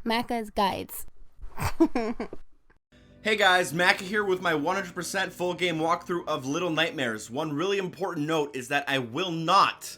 Macca's Guides. Hey guys, Macca here with my 100% full game walkthrough of Little Nightmares. One really important note is that I will not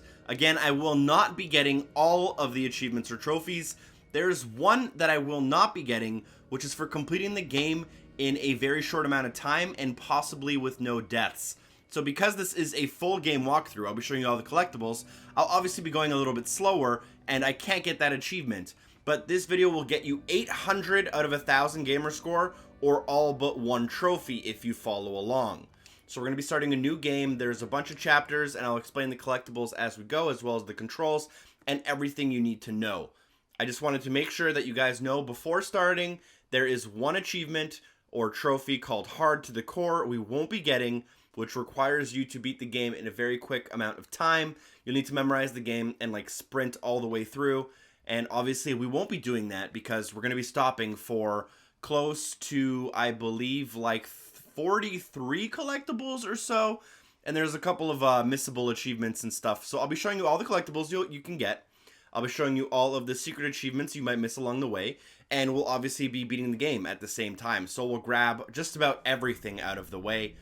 be getting all of the achievements or trophies. There's one that I will not be getting, which is for completing the game in a very short amount of time and possibly with no deaths. So because this is a full game walkthrough, I'll be showing you all the collectibles. I'll obviously be going a little bit slower and I can't get that achievement. But this video will get you 800 out of 1,000 gamer score, or all but one trophy if you follow along. So we're going to be starting a new game. There's a bunch of chapters, and I'll explain the collectibles as we go, as well as the controls, and everything you need to know. I just wanted to make sure that you guys know before starting, there is one achievement or trophy called Hard to the Core we won't be getting, which requires you to beat the game in a very quick amount of time. You'll need to memorize the game and like sprint all the way through. And obviously we won't be doing that because we're going to be stopping for close to, I believe, like 43 collectibles or so. And there's a couple of missable achievements and stuff. So I'll be showing you all the collectibles you can get. I'll be showing you all of the secret achievements you might miss along the way. And we'll obviously be beating the game at the same time. So we'll grab just about everything out of the way.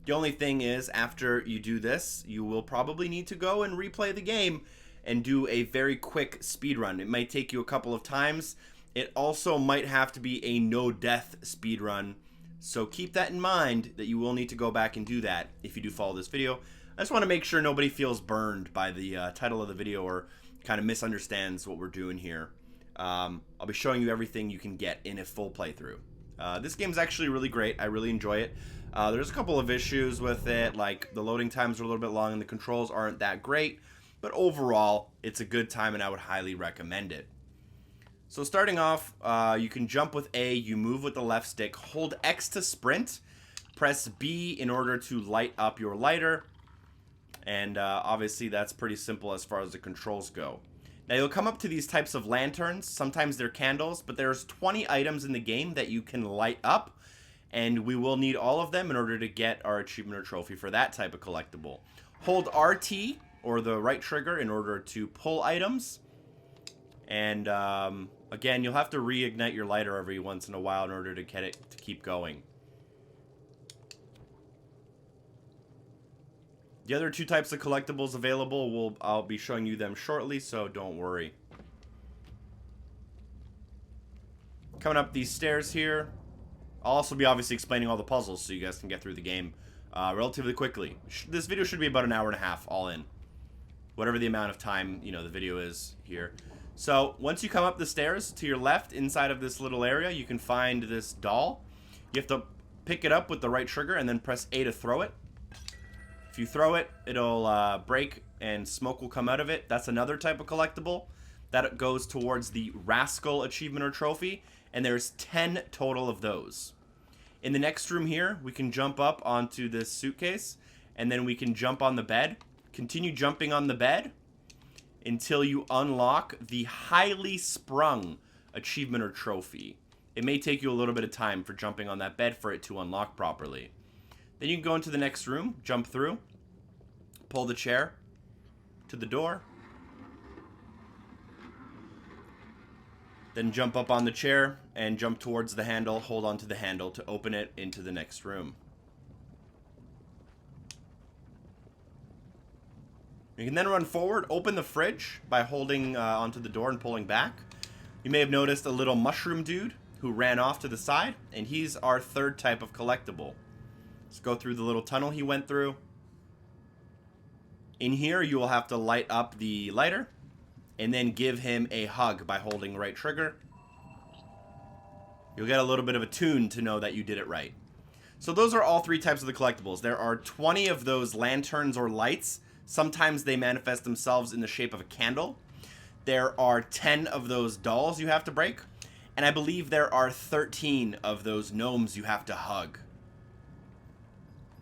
The only thing is, after you do this, you will probably need to go and replay the game and do a very quick speed run. It might take you a couple of times. It also might have to be a no-death speed run. So keep that in mind that you will need to go back and do that if you do follow this video. I just want to make sure nobody feels burned by the title of the video or kind of misunderstands what we're doing here. I'll be showing you everything you can get in a full playthrough. This game's actually really great. I really enjoy it. There's a couple of issues with it, like the loading times are a little bit long and the controls aren't that great. But overall, it's a good time and I would highly recommend it. So starting off, you can jump with A, you move with the left stick, hold X to sprint, press B in order to light up your lighter, and obviously that's pretty simple as far as the controls go. Now you'll come up to these types of lanterns, sometimes they're candles, but there's 20 items in the game that you can light up, and we will need all of them in order to get our achievement or trophy for that type of collectible. Hold RT, or the right trigger, in order to pull items. And again, you'll have to reignite your lighter every once in a while in order to get it to keep going. The other two types of collectibles available, I'll be showing you them shortly, so don't worry. Coming up these stairs here, I'll also be obviously explaining all the puzzles so you guys can get through the game relatively quickly. This video should be about an hour and a half all in. Whatever the amount of time, you know, the video is here. So once you come up the stairs to your left, inside of this little area, you can find this doll. You have to pick it up with the right trigger and then press A to throw it. If you throw it, it'll break and smoke will come out of it. That's another type of collectible. That goes towards the Rascal achievement or trophy, and there's 10 total of those. In the next room here, we can jump up onto this suitcase, and then we can jump on the bed. Continue jumping on the bed until you unlock the Highly Sprung achievement or trophy. It may take you a little bit of time for jumping on that bed for it to unlock properly. Then you can go into the next room, jump through, pull the chair to the door, then jump up on the chair and jump towards the handle, hold on to the handle to open it into the next room. You can then run forward, open the fridge by holding onto the door and pulling back. You may have noticed a little mushroom dude who ran off to the side, and he's our third type of collectible. Let's go through the little tunnel he went through. In here, you will have to light up the lighter, and then give him a hug by holding right trigger. You'll get a little bit of a tune to know that you did it right. So those are all three types of the collectibles. There are 20 of those lanterns or lights. Sometimes they manifest themselves in the shape of a candle. There are 10 of those dolls you have to break. And I believe there are 13 of those gnomes you have to hug.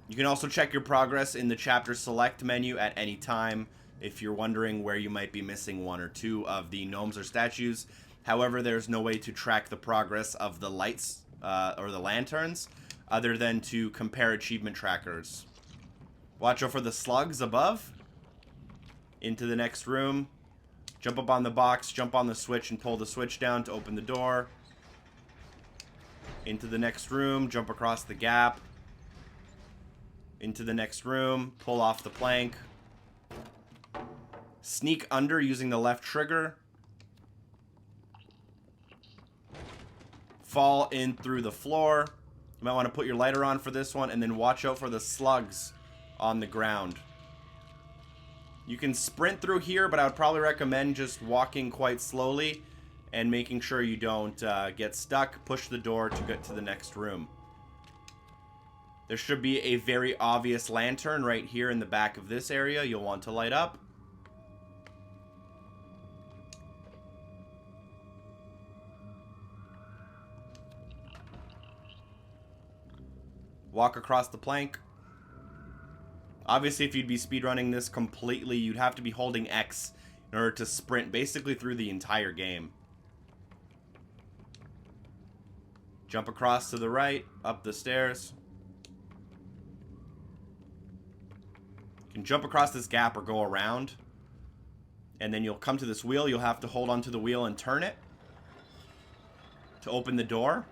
You can also check your progress in the chapter select menu at any time if you're wondering where you might be missing one or two of the gnomes or statues. However, there's no way to track the progress of the lights or the lanterns other than to compare achievement trackers. Watch out for the slugs above. Into the next room. Jump up on the box, jump on the switch, and pull the switch down to open the door. Into the next room, jump across the gap. Into the next room, pull off the plank. Sneak under using the left trigger. Fall in through the floor. You might want to put your lighter on for this one, and then watch out for the slugs on the ground. You can sprint through here, but I would probably recommend just walking quite slowly and making sure you don't get stuck. Push the door to get to the next room. There should be a very obvious lantern right here in the back of this area you'll want to light up. Walk across the plank. Obviously, if you'd be speedrunning this completely, you'd have to be holding X in order to sprint basically through the entire game. Jump across to the right, up the stairs. You can jump across this gap or go around. And then you'll come to this wheel. You'll have to hold onto the wheel and turn it to open the door.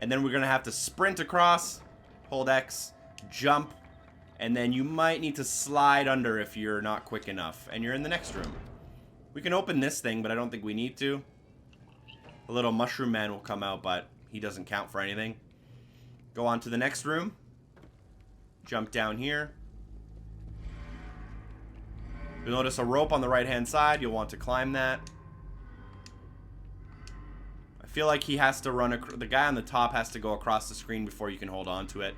And then we're going to have to sprint across, hold X, jump, and then you might need to slide under if you're not quick enough. And you're in the next room. We can open this thing, but I don't think we need to. A little mushroom man will come out, but he doesn't count for anything. Go on to the next room. Jump down here. You'll notice a rope on the right-hand side. You'll want to climb that. I feel like he has to run... The guy on the top has to go across the screen before you can hold on to it.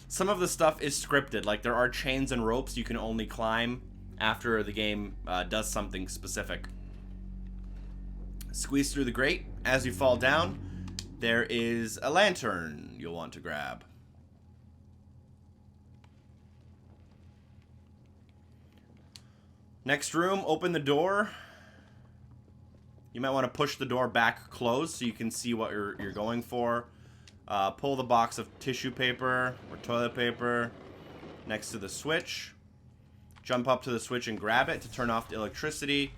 Some of the stuff is scripted. Like, there are chains and ropes you can only climb after the game does something specific. Squeeze through the grate. As you fall down, there is a lantern you'll want to grab. Next room, open the door. You might want to push the door back closed so you can see what you're going for. Pull the box of tissue paper or toilet paper next to the switch. Jump up to the switch and grab it to turn off the electricity.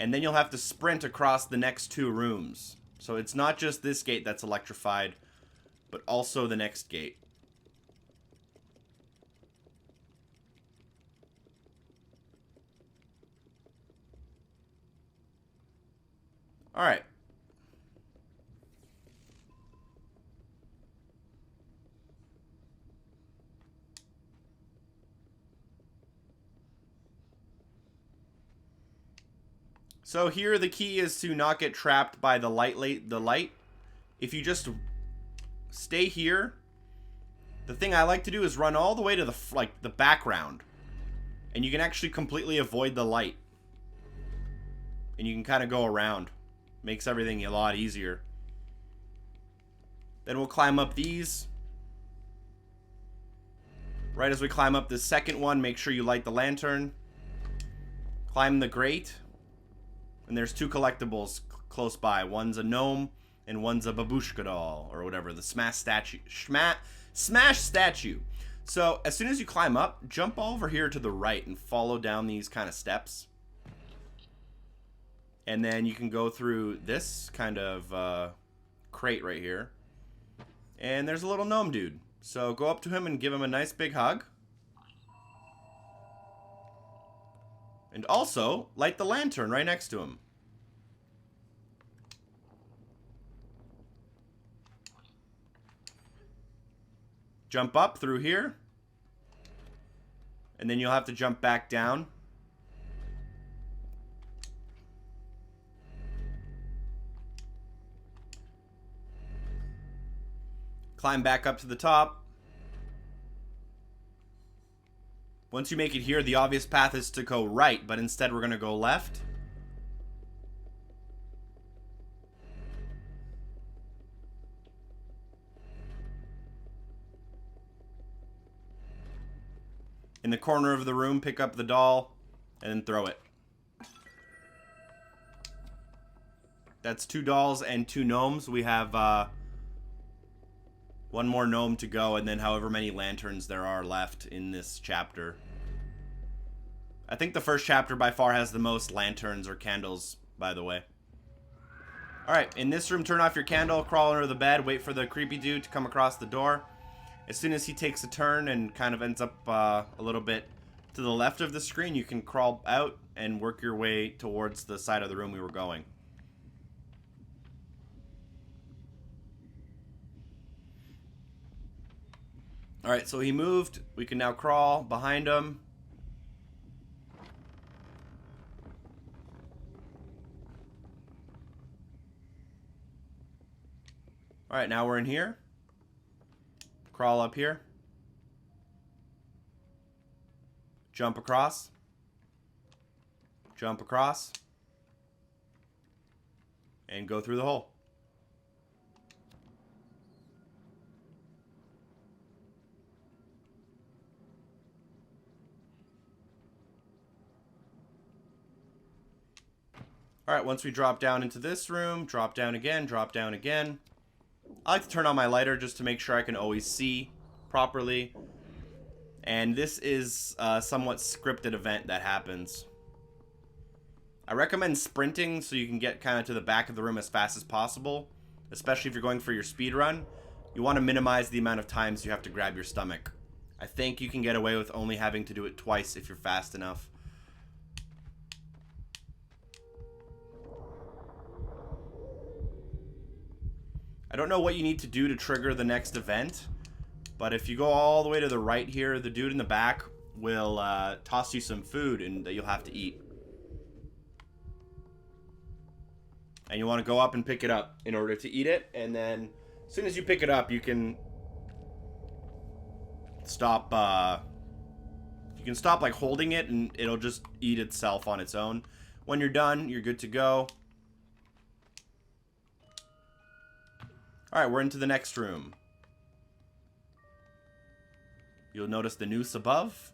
And then you'll have to sprint across the next two rooms. So it's not just this gate that's electrified, but also the next gate. Alright. So here the key is to not get trapped by the light. If you just stay here, the thing I like to do is run all the way to the background. And you can actually completely avoid the light. And you can kind of go around. Makes everything a lot easier. Then we'll climb up these. Right as we climb up the second one, make sure you light the lantern. Climb the grate. And there's two collectibles close by. One's a gnome and one's a babushka doll or whatever. The smash statue. Smash statue. So as soon as you climb up, jump over here to the right and follow down these kind of steps. And then you can go through this kind of crate right here. And there's a little gnome dude. So go up to him and give him a nice big hug. And also, light the lantern right next to him. Jump up through here. And then you'll have to jump back down. Climb back up to the top. Once you make it here, the obvious path is to go right, but instead we're going to go left. In the corner of the room, pick up the doll and then throw it. That's 2 dolls and 2 gnomes. We have one more gnome to go, and then however many lanterns there are left in this chapter. I think the first chapter by far has the most lanterns or candles, by the way. Alright, in this room, turn off your candle, crawl under the bed, wait for the creepy dude to come across the door. As soon as he takes a turn and kind of ends up a little bit to the left of the screen, you can crawl out and work your way towards the side of the room we were going. Alright, so he moved. We can now crawl behind him. Alright, now we're in here. Crawl up here. Jump across. Jump across. And go through the hole. Alright, once we drop down into this room, drop down again, drop down again. I like to turn on my lighter just to make sure I can always see properly. And this is a somewhat scripted event that happens. I recommend sprinting so you can get kind of to the back of the room as fast as possible. Especially if you're going for your speed run. You want to minimize the amount of times you have to grab your stomach. I think you can get away with only having to do it twice if you're fast enough. I don't know what you need to do to trigger the next event, but if you go all the way to the right here, the dude in the back will toss you some food and that you'll have to eat. And you want to go up and pick it up in order to eat it, and then as soon as you pick it up, you can stop like holding it and it'll just eat itself on its own. When you're done, you're good to go. Alright, we're into the next room. You'll notice the noose above.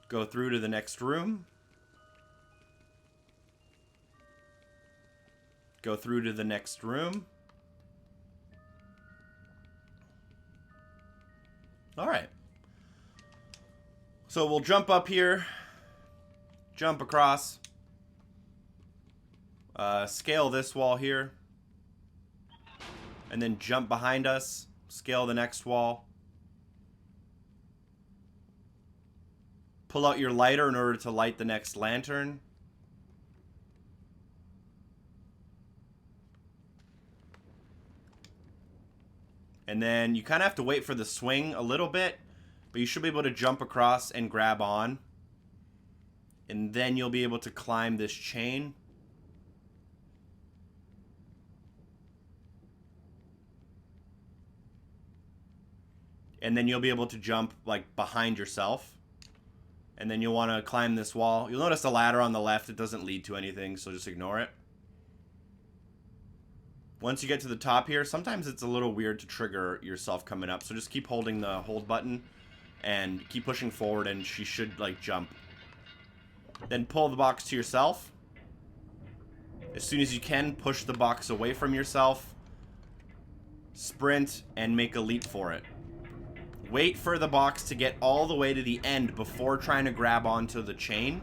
Go through to the next room. Go through to the next room. Alright. So we'll jump up here. Jump across. Scale this wall here. And then jump behind us. Scale the next wall. Pull out your lighter in order to light the next lantern. And then you kind of have to wait for the swing a little bit. But you should be able to jump across and grab on. And then you'll be able to climb this chain. And then you'll be able to jump like behind yourself. And then you'll want to climb this wall. You'll notice the ladder on the left. It doesn't lead to anything, so just ignore it. Once you get to the top here, sometimes it's a little weird to trigger yourself coming up. So just keep holding the hold button and keep pushing forward and she should like jump. Then pull the box to yourself. As soon as you can, push the box away from yourself. Sprint and make a leap for it. Wait for the box to get all the way to the end before trying to grab onto the chain.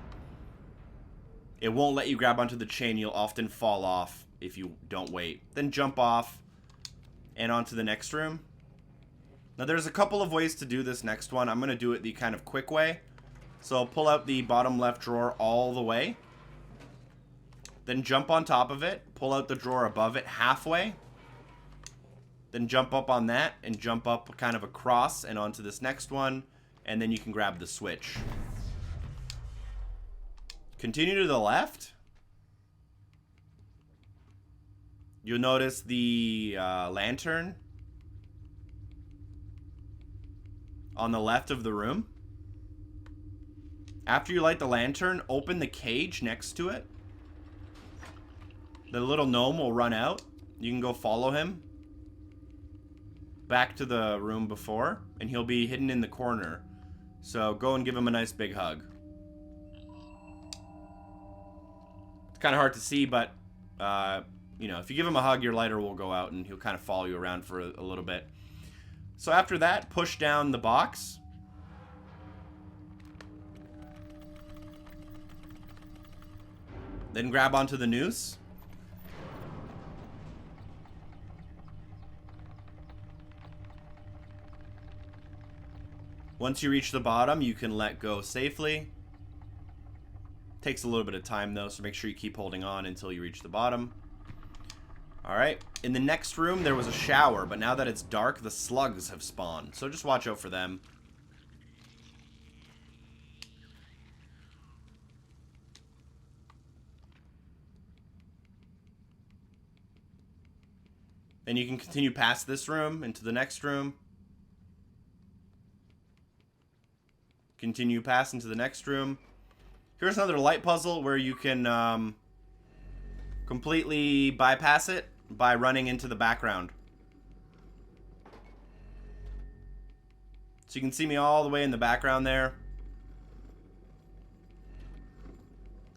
It won't let you grab onto the chain. You'll often fall off if you don't wait. Then jump off and onto the next room. Now there's a couple of ways to do this next one. I'm going to do it the kind of quick way. So I'll pull out the bottom left drawer all the way. Then jump on top of it. Pull out the drawer above it halfway. Then jump up on that and jump up kind of across and onto this next one. And then you can grab the switch. Continue to the left. You'll notice the lantern on the left of the room. After you light the lantern, open the cage next to it. The little gnome will run out. You can go follow him back to the room before, and he'll be hidden in the corner. So go and give him a nice big hug. It's kind of hard to see, but you know, if you give him a hug, your lighter will go out and he'll kind of follow you around for a little bit. So after that, push down the box. Then grab onto the noose. Once you reach the bottom, you can let go safely. Takes a little bit of time though, so make sure you keep holding on until you reach the bottom. Alright, in the next room there was a shower, but now that it's dark, the slugs have spawned. So just watch out for them. Then you can continue past this room into the next room. Continue past into the next room. Here's another light puzzle where you can completely bypass it by running into the background. So you can see me all the way in the background there.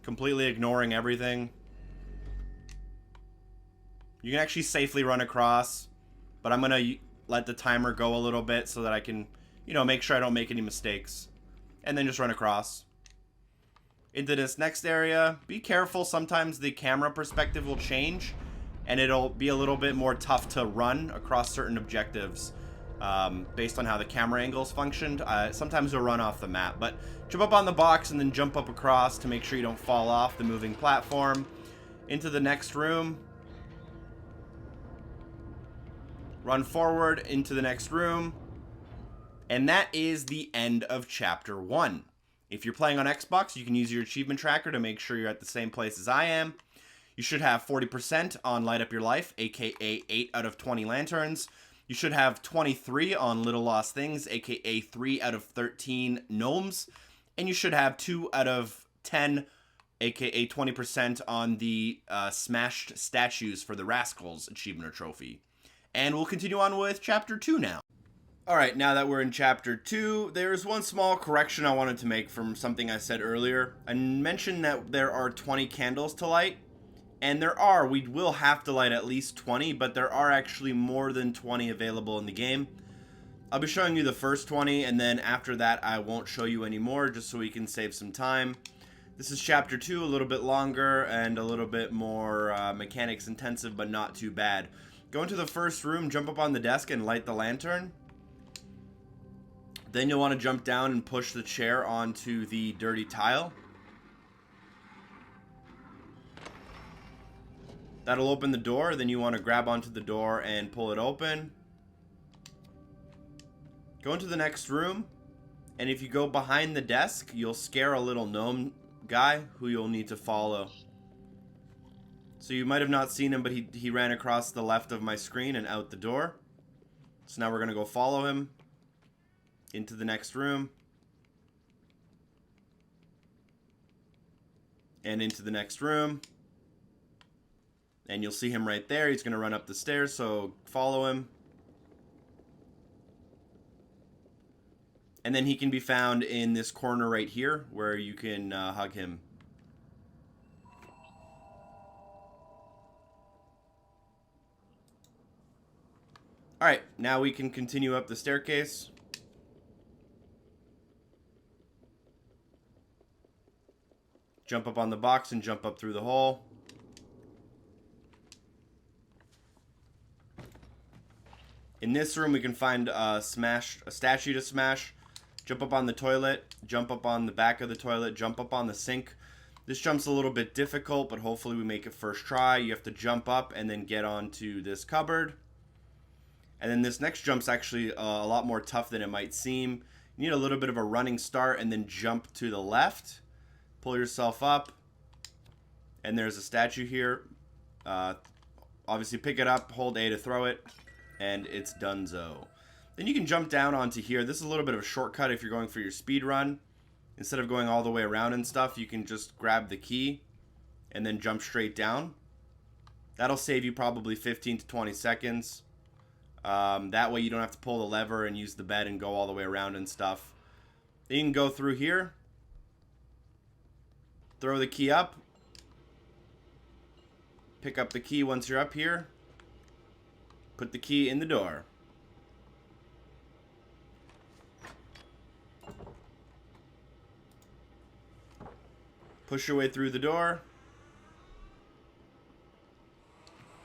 Completely ignoring everything. You can actually safely run across, but I'm going to let the timer go a little bit so that I can, you know, make sure I don't make any mistakes. And then just run across. Into this next area, be careful, sometimes the camera perspective will change and it'll be a little bit more tough to run across certain objectives based on how the camera angles functioned. Sometimes you'll run off the map, but jump up on the box and then jump up across to make sure you don't fall off the moving platform. Into the next room. Run forward into the next room. And that is the end of Chapter 1. If you're playing on Xbox, you can use your achievement tracker to make sure you're at the same place as I am. You should have 40% on Light Up Your Life, aka 8 out of 20 lanterns. You should have 23 on Little Lost Things, aka 3 out of 13 gnomes. And you should have 2 out of 10, aka 20% on the Smashed Statues for the Rascals achievement or trophy. And we'll continue on with Chapter 2 now. Alright, now that we're in Chapter 2, there's one small correction I wanted to make from something I said earlier. I mentioned that there are 20 candles to light, and there are. We will have to light at least 20, but there are actually more than 20 available in the game. I'll be showing you the first 20, and then after that I won't show you any more, just so we can save some time. This is Chapter 2, a little bit longer and a little bit more mechanics intensive, but not too bad. Go into the first room, jump up on the desk, and light the lantern. Then you'll want to jump down and push the chair onto the dirty tile. That'll open the door. Then you want to grab onto the door and pull it open. Go into the next room. And if you go behind the desk, you'll scare a little gnome guy who you'll need to follow. So you might have not seen him, but he ran across the left of my screen and out the door. So now we're going to go follow him. Into the next room. And into the next room. And you'll see him right there. He's going to run up the stairs, so follow him. And then he can be found in this corner right here, where you can hug him. Alright, now we can continue up the staircase. Jump up on the box and jump up through the hole. In this room we can find a statue to smash. Jump up on the toilet, jump up on the back of the toilet, jump up on the sink. This jump's a little bit difficult, but hopefully we make it first try. You have to jump up and then get onto this cupboard. And then this next jump's actually a lot more tough than it might seem. You need a little bit of a running start and then jump to the left. Pull yourself up, and there's a statue here. Obviously pick it up, hold A to throw it, and it's donezo. Then you can jump down onto here. This is a little bit of a shortcut if you're going for your speed run. Instead of going all the way around and stuff, you can just grab the key and then jump straight down. That'll save you probably 15 to 20 seconds. That way you don't have to pull the lever and use the bed and go all the way around and stuff. Then you can go through here. Throw the key up. Pick up the key once you're up here. Put the key in the door. Push your way through the door.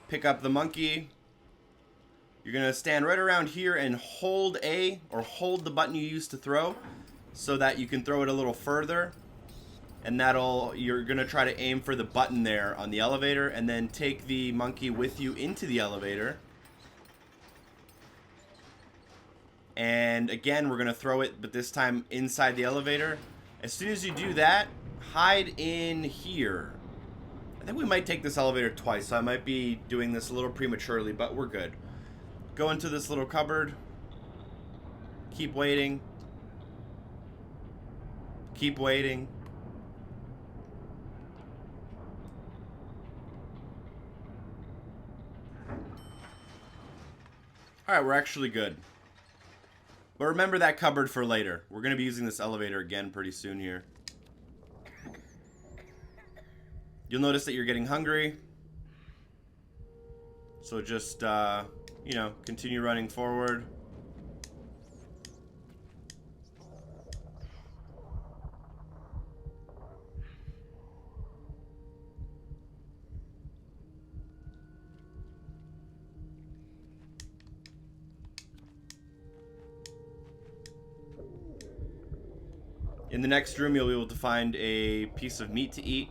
pick up the monkey. You're going to stand right around here and hold A, or hold the button you used to throw, so that you can throw it a little further. And you're going to try to aim for the button there on the elevator, and then take the monkey with you into the elevator. And again, we're going to throw it, but this time inside the elevator. As soon as you do that, hide in here. I think we might take this elevator twice, so I might be doing this a little prematurely, but we're good. Go into this little cupboard. Keep waiting. Keep waiting. Alright, we're actually good. But remember that cupboard for later. We're going to be using this elevator again pretty soon here. You'll notice that you're getting hungry. So just, you know, continue running forward. In the next room, you'll be able to find a piece of meat to eat.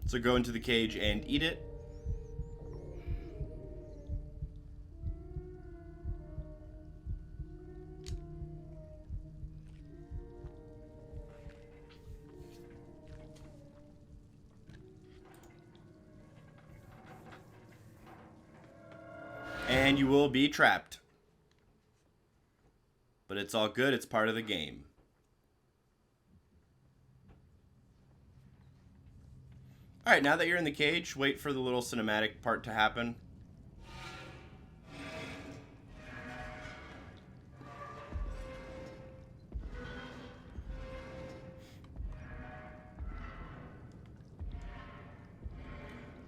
So go into the cage and eat it. And you will be trapped. But it's all good, it's part of the game. Alright, now that you're in the cage, wait for the little cinematic part to happen.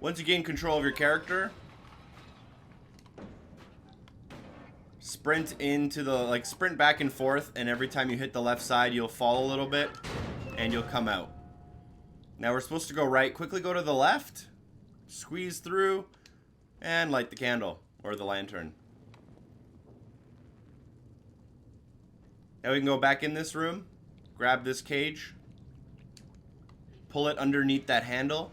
Once you gain control of your character, sprint into the, sprint back and forth, and every time you hit the left side, you'll fall a little bit, and you'll come out. Now we're supposed to go right. Quickly go to the left, squeeze through, and light the candle, or the lantern. Now we can go back in this room, grab this cage, pull it underneath that handle.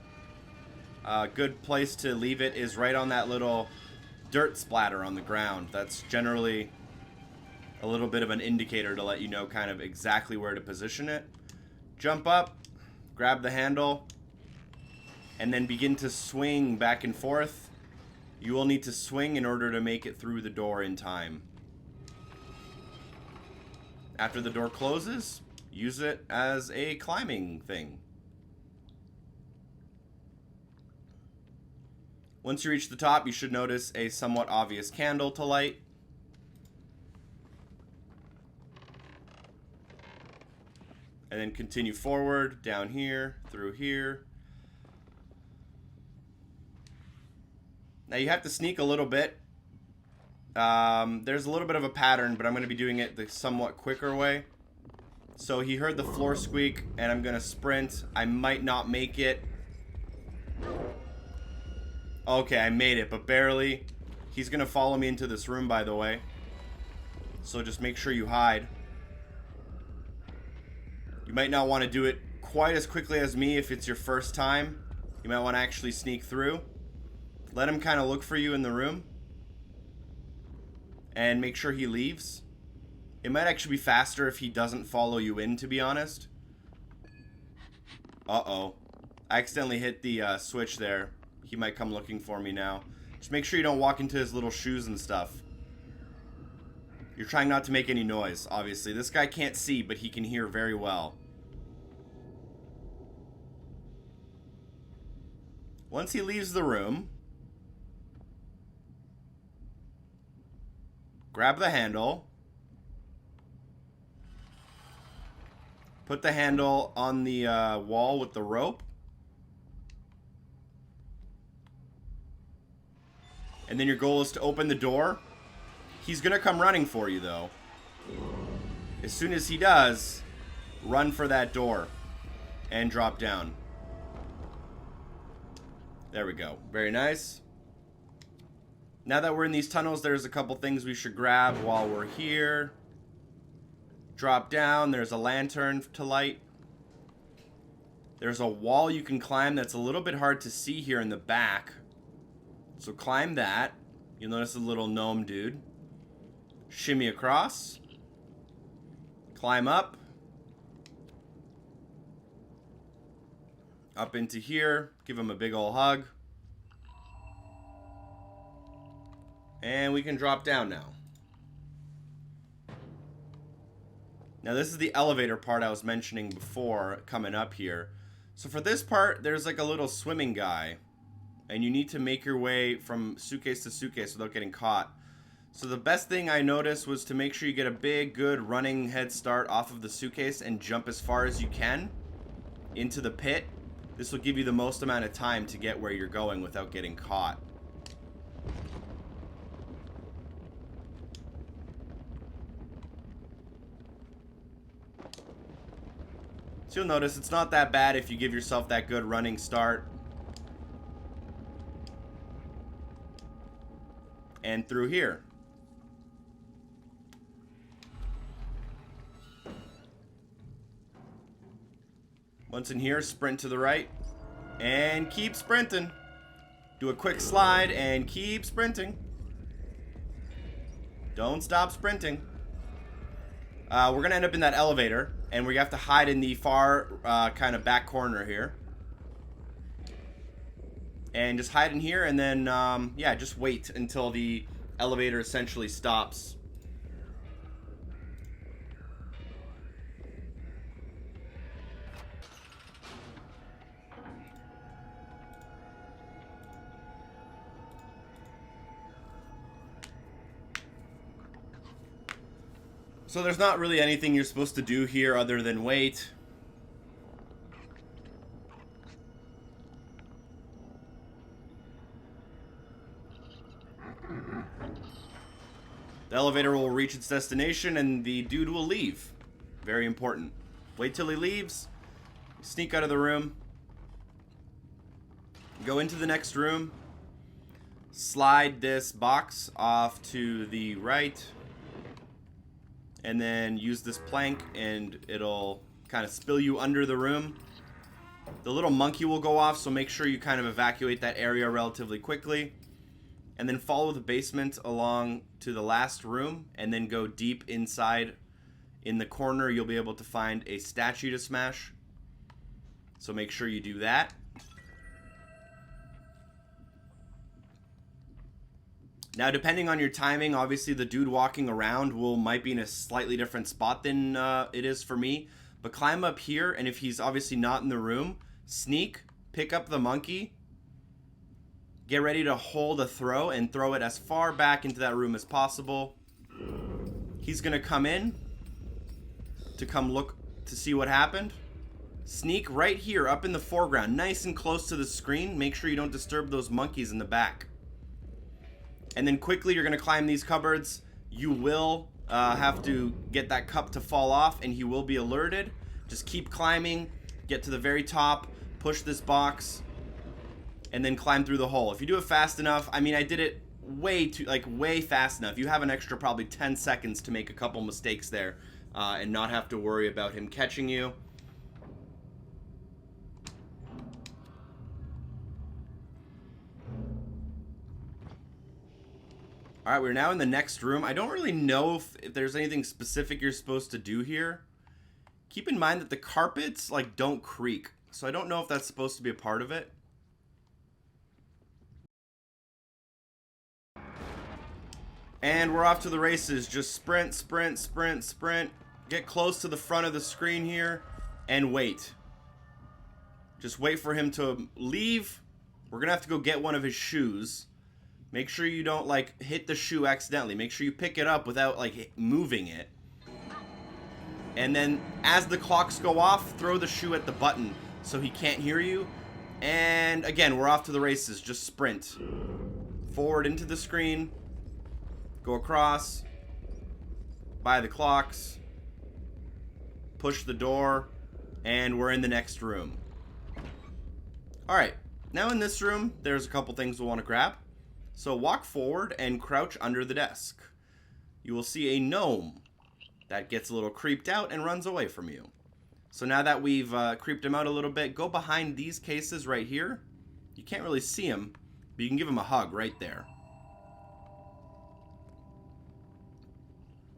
A good place to leave it is right on that little dirt splatter on the ground. That's generally a little bit of an indicator to let you know kind of exactly where to position it. Jump up, grab the handle, and then begin to swing back and forth. You will need to swing in order to make it through the door in time. After the door closes, use it as a climbing thing. Once you reach the top, you should notice a somewhat obvious candle to light. And then continue forward, down here, through here. Now you have to sneak a little bit. There's a little bit of a pattern, but I'm going to be doing it the somewhat quicker way. So he heard the floor squeak, and I'm going to sprint. I might not make it. Okay, I made it, but barely. He's going to follow me into this room, by the way. So just make sure you hide. You might not want to do it quite as quickly as me if it's your first time. You might want to actually sneak through. Let him kind of look for you in the room. And make sure he leaves. It might actually be faster if he doesn't follow you in, to be honest. Uh-oh. I accidentally hit the switch there. He might come looking for me now. Just make sure you don't walk into his little shoes and stuff. You're trying not to make any noise, obviously. This guy can't see, but he can hear very well. Once he leaves the room, grab the handle. Put the handle on the wall with the rope. And then your goal is to open the door. He's going to come running for you, though. As soon as he does, run for that door and drop down. There we go. Very nice. Now that we're in these tunnels, there's a couple things we should grab while we're here. Drop down. There's a lantern to light. There's a wall you can climb that's a little bit hard to see here in the back. So climb that. You'll notice a little gnome dude. Shimmy across. Climb up. Up into here. Give him a big ol' hug. And we can drop down now. Now this is the elevator part I was mentioning before coming up here. So for this part, there's like a little swimming guy. And you need to make your way from suitcase to suitcase without getting caught. So the best thing I noticed was to make sure you get a big, good running head start off of the suitcase and jump as far as you can into the pit. This will give you the most amount of time to get where you're going without getting caught. So you'll notice it's not that bad if you give yourself that good running start. And through here. Once in here, sprint to the right. And keep sprinting. Do a quick slide and keep sprinting. Don't stop sprinting. We're going to end up in that elevator. And we have to hide in the far kind of back corner here. And just hide in here and then, yeah, just wait until the elevator essentially stops. So there's not really anything you're supposed to do here other than wait. The elevator will reach its destination and the dude will leave. Very important. Wait till he leaves. Sneak out of the room. Go into the next room. Slide this box off to the right. And then use this plank and it'll kind of spill you under the room. The little monkey will go off, so make sure you kind of evacuate that area relatively quickly. And then follow the basement along to the last room and then go deep inside. In the corner, you'll be able to find a statue to smash. So make sure you do that. Now, depending on your timing, obviously the dude walking around might be in a slightly different spot than it is for me. But climb up here, and if he's obviously not in the room, sneak, pick up the monkey, get ready to hold a throw, and throw it as far back into that room as possible. He's going to come in to come look to see what happened. Sneak right here up in the foreground, nice and close to the screen. Make sure you don't disturb those monkeys in the back. And then quickly you're going to climb these cupboards. You will have to get that cup to fall off and he will be alerted. Just keep climbing, get to the very top, push this box, and then climb through the hole. If you do it fast enough, I mean, I did it way fast enough. You have an extra probably 10 seconds to make a couple mistakes there and not have to worry about him catching you. Alright, we're now in the next room. I don't really know if there's anything specific you're supposed to do here. Keep in mind that the carpets, like, don't creak. So I don't know if that's supposed to be a part of it. And we're off to the races. Just sprint, sprint, sprint, sprint. Get close to the front of the screen here and wait. Just wait for him to leave. We're going to have to go get one of his shoes. Make sure you don't, like, hit the shoe accidentally. Make sure you pick it up without, like, moving it. And then, as the clocks go off, throw the shoe at the button so he can't hear you. And, again, we're off to the races. Just sprint. Forward into the screen. Go across. by the clocks, push the door, and we're in the next room. Alright, now in this room, there's a couple things we'll want to grab. So walk forward and crouch under the desk. You will see a gnome that gets a little creeped out and runs away from you. So now that we've creeped him out a little bit, go behind these cases right here. You can't really see him, but you can give him a hug right there.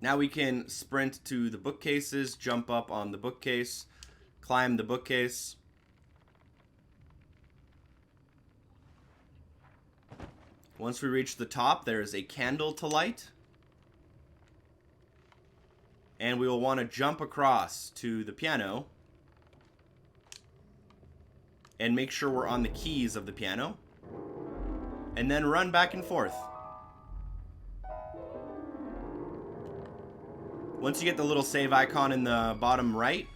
Now we can sprint to the bookcases, jump up on the bookcase, climb the bookcase. Once we reach the top, there is a candle to light. And we will want to jump across to the piano and make sure we're on the keys of the piano. And then run back and forth. Once you get the little save icon in the bottom right,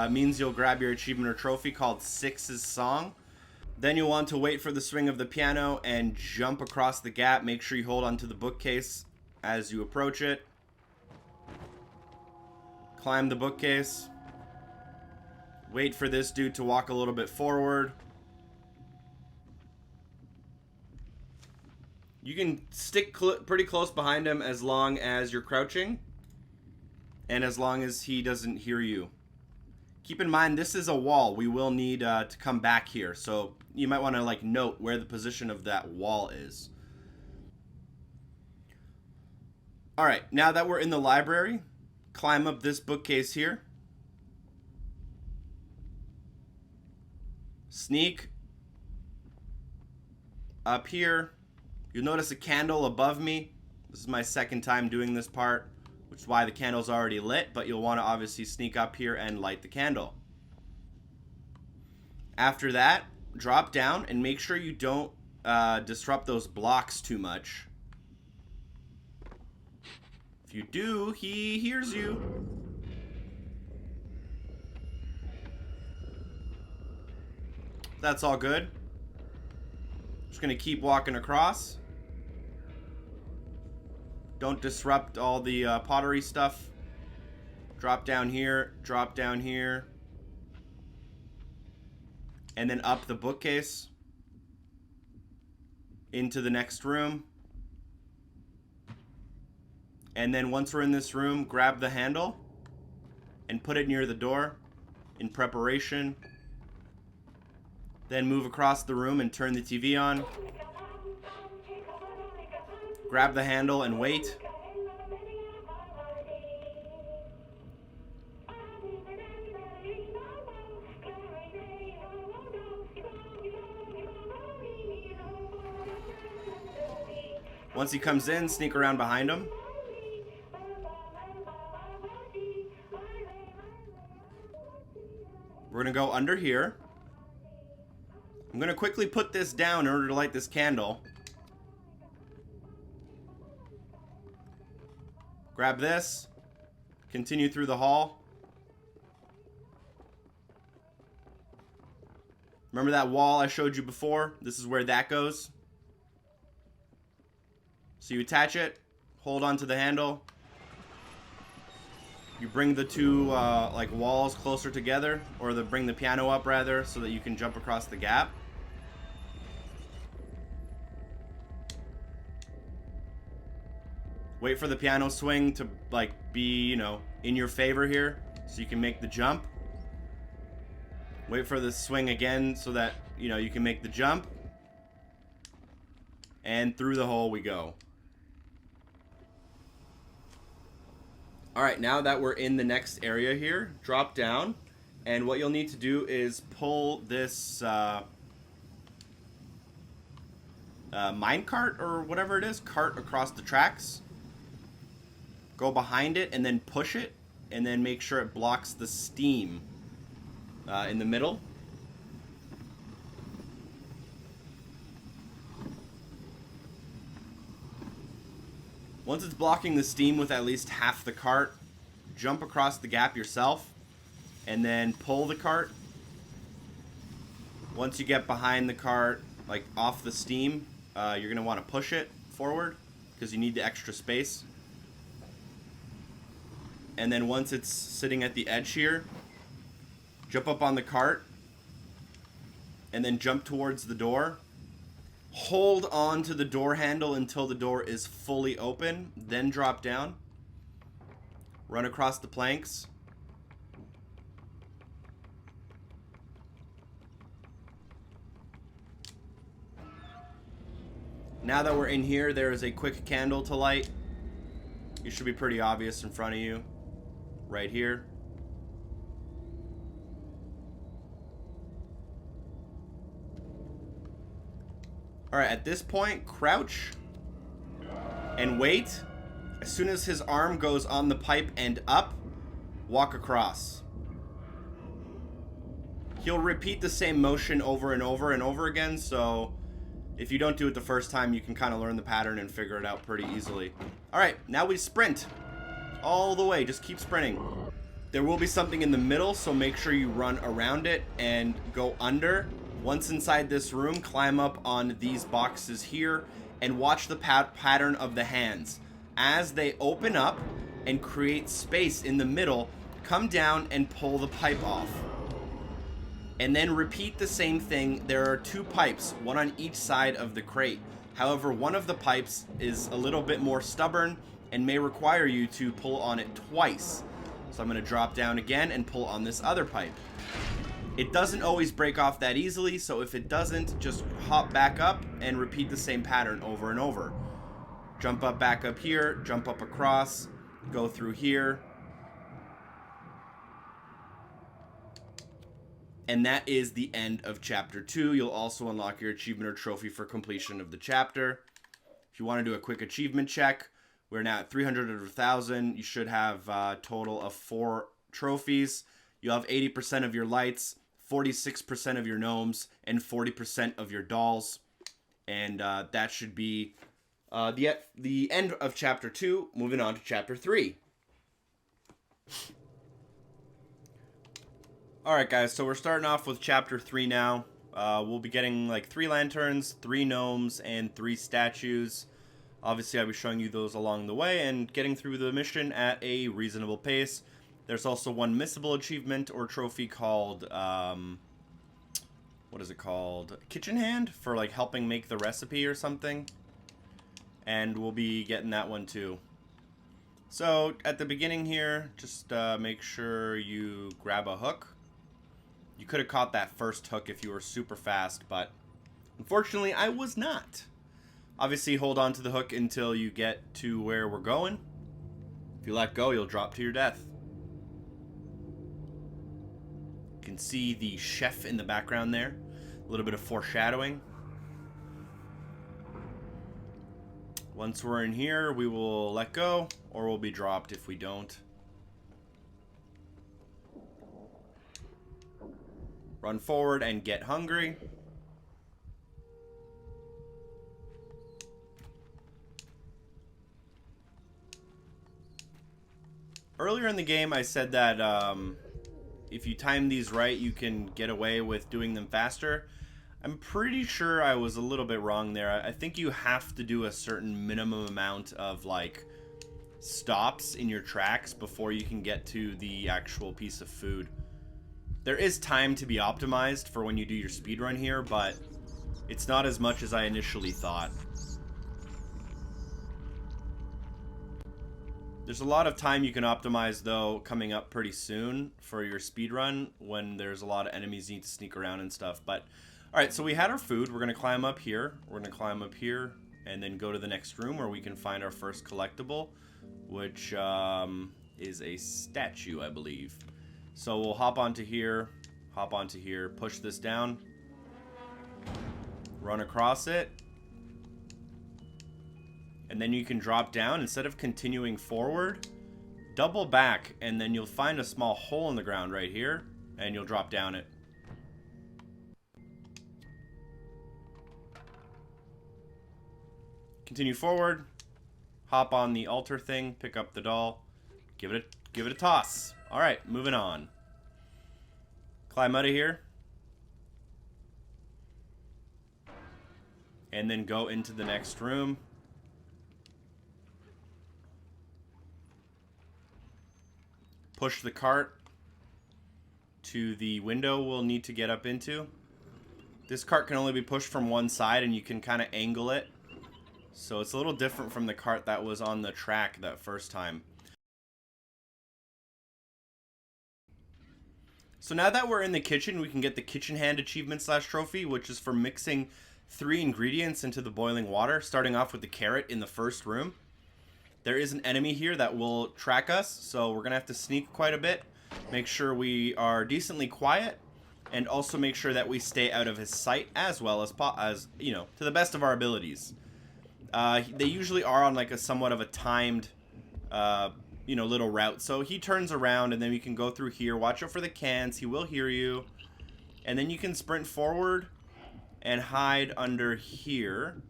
means you'll grab your achievement or trophy called Six's Song. Then you'll want to wait for the swing of the piano and jump across the gap. Make sure you hold onto the bookcase as you approach it. Climb the bookcase. Wait for this dude to walk a little bit forward. You can stick pretty close behind him as long as you're crouching. And as long as he doesn't hear you. Keep in mind, this is a wall. We will need to come back here. So you might want to like note where the position of that wall is. Alright, now that we're in the library, climb up this bookcase here. Sneak up here. You'll notice a candle above me. This is my second time doing this part, which is why the candle's already lit, but you'll want to obviously sneak up here and light the candle. After that, drop down and make sure you don't disrupt those blocks too much. If you do, he hears you. That's all good. Just gonna keep walking across. Don't disrupt all the pottery stuff. Drop down here, drop down here. And then up the bookcase. Into the next room. And then once we're in this room, grab the handle and put it near the door in preparation. Then move across the room and turn the TV on. Grab the handle and wait. Once he comes in, sneak around behind him. We're going to go under here. I'm going to quickly put this down in order to light this candle. Grab this. Continue through the hall. Remember that wall I showed you before? This is where that goes. So you attach it. Hold on to the handle. You bring the two like walls closer together, or bring the piano up rather, so that you can jump across the gap. Wait for the piano swing to like be, you know, in your favor here, so you can make the jump. Wait for the swing again so that, you know, you can make the jump. And through the hole we go. Alright, now that we're in the next area here, drop down, and what you'll need to do is pull this minecart or whatever it is, cart across the tracks. Go behind it and then push it, and then make sure it blocks the steam in the middle. Once it's blocking the steam with at least half the cart, jump across the gap yourself and then pull the cart. Once you get behind the cart, like off the steam, you're going to want to push it forward because you need the extra space. and then once it's sitting at the edge here, jump up on the cart, and then jump towards the door. Hold on to the door handle until the door is fully open, then drop down. Run across the planks. Now that we're in here, there is a quick candle to light. It should be pretty obvious in front of you. Right here. Alright, at this point, crouch and wait. As soon as his arm goes on the pipe and up, walk across. He'll repeat the same motion over and over and over again, so if you don't do it the first time, you can kind of learn the pattern and figure it out pretty easily. Alright, now we sprint. All the way, just keep sprinting. There will be something in the middle, so make sure you run around it and go under. Once inside this room, climb up on these boxes here and watch the pattern of the hands. As they open up and create space in the middle, come down and pull the pipe off. And then repeat the same thing. There are 2 pipes, one on each side of the crate. However, one of the pipes is a little bit more stubborn and may require you to pull on it twice. So I'm going to drop down again and pull on this other pipe. It doesn't always break off that easily, so if it doesn't, just hop back up and repeat the same pattern over and over. Jump up back up here, jump up across, go through here. And that is the end of Chapter 2. You'll also unlock your achievement or trophy for completion of the chapter. If you want to do a quick achievement check, we're now at 300 out of 1,000. You should have a total of 4 trophies. You'll have 80% of your lights, 46% of your gnomes, and 40% of your dolls. And that should be the end of Chapter 2. Moving on to Chapter 3. Alright guys, so we're starting off with Chapter 3 now. We'll be getting like 3 lanterns, 3 gnomes, and 3 statues. Obviously, I'll be showing you those along the way and getting through the mission at a reasonable pace. There's also one missable achievement or trophy called, what is it called? Kitchen Hand, for like helping make the recipe or something. And we'll be getting that one too. So, at the beginning here, just make sure you grab a hook. You could have caught that first hook if you were super fast, but unfortunately I was not. Obviously, hold on to the hook until you get to where we're going. If you let go, you'll drop to your death. You can see the chef in the background there. A little bit of foreshadowing. Once we're in here, we will let go, or we'll be dropped if we don't. Run forward and get hungry. Earlier in the game, I said that if you time these right, you can get away with doing them faster. I'm pretty sure I was a little bit wrong there. I think you have to do a certain minimum amount of, like, stops in your tracks before you can get to the actual piece of food. There is time to be optimized for when you do your speedrun here, but it's not as much as I initially thought. There's a lot of time you can optimize, though, coming up pretty soon for your speedrun when there's a lot of enemies you need to sneak around and stuff. But, alright, so we had our food. We're going to climb up here. We're going to climb up here and then go to the next room where we can find our first collectible, which is a statue, I believe. So we'll hop onto here, push this down, run across it. And then you can drop down. Instead of continuing forward, double back, and then you'll find a small hole in the ground right here, and you'll drop down it. Continue forward, hop on the altar thing, pick up the doll, give it a toss. All right, moving on. Climb out of here. And then go into the next room. push the cart to the window we'll need to get up into. This cart can only be pushed from one side, and you can kind of angle it. So it's a little different from the cart that was on the track that first time. So now that we're in the kitchen, we can get the kitchen hand achievement / trophy, which is for mixing 3 ingredients into the boiling water, starting off with the carrot in the first room. There is an enemy here that will track us, so we're going to have to sneak quite a bit. Make sure we are decently quiet, and also make sure that we stay out of his sight as well as you know, to the best of our abilities. They usually are on like a somewhat of a timed, you know, little route. So he turns around, and then we can go through here. Watch out for the cans. He will hear you. And then you can sprint forward and hide under here.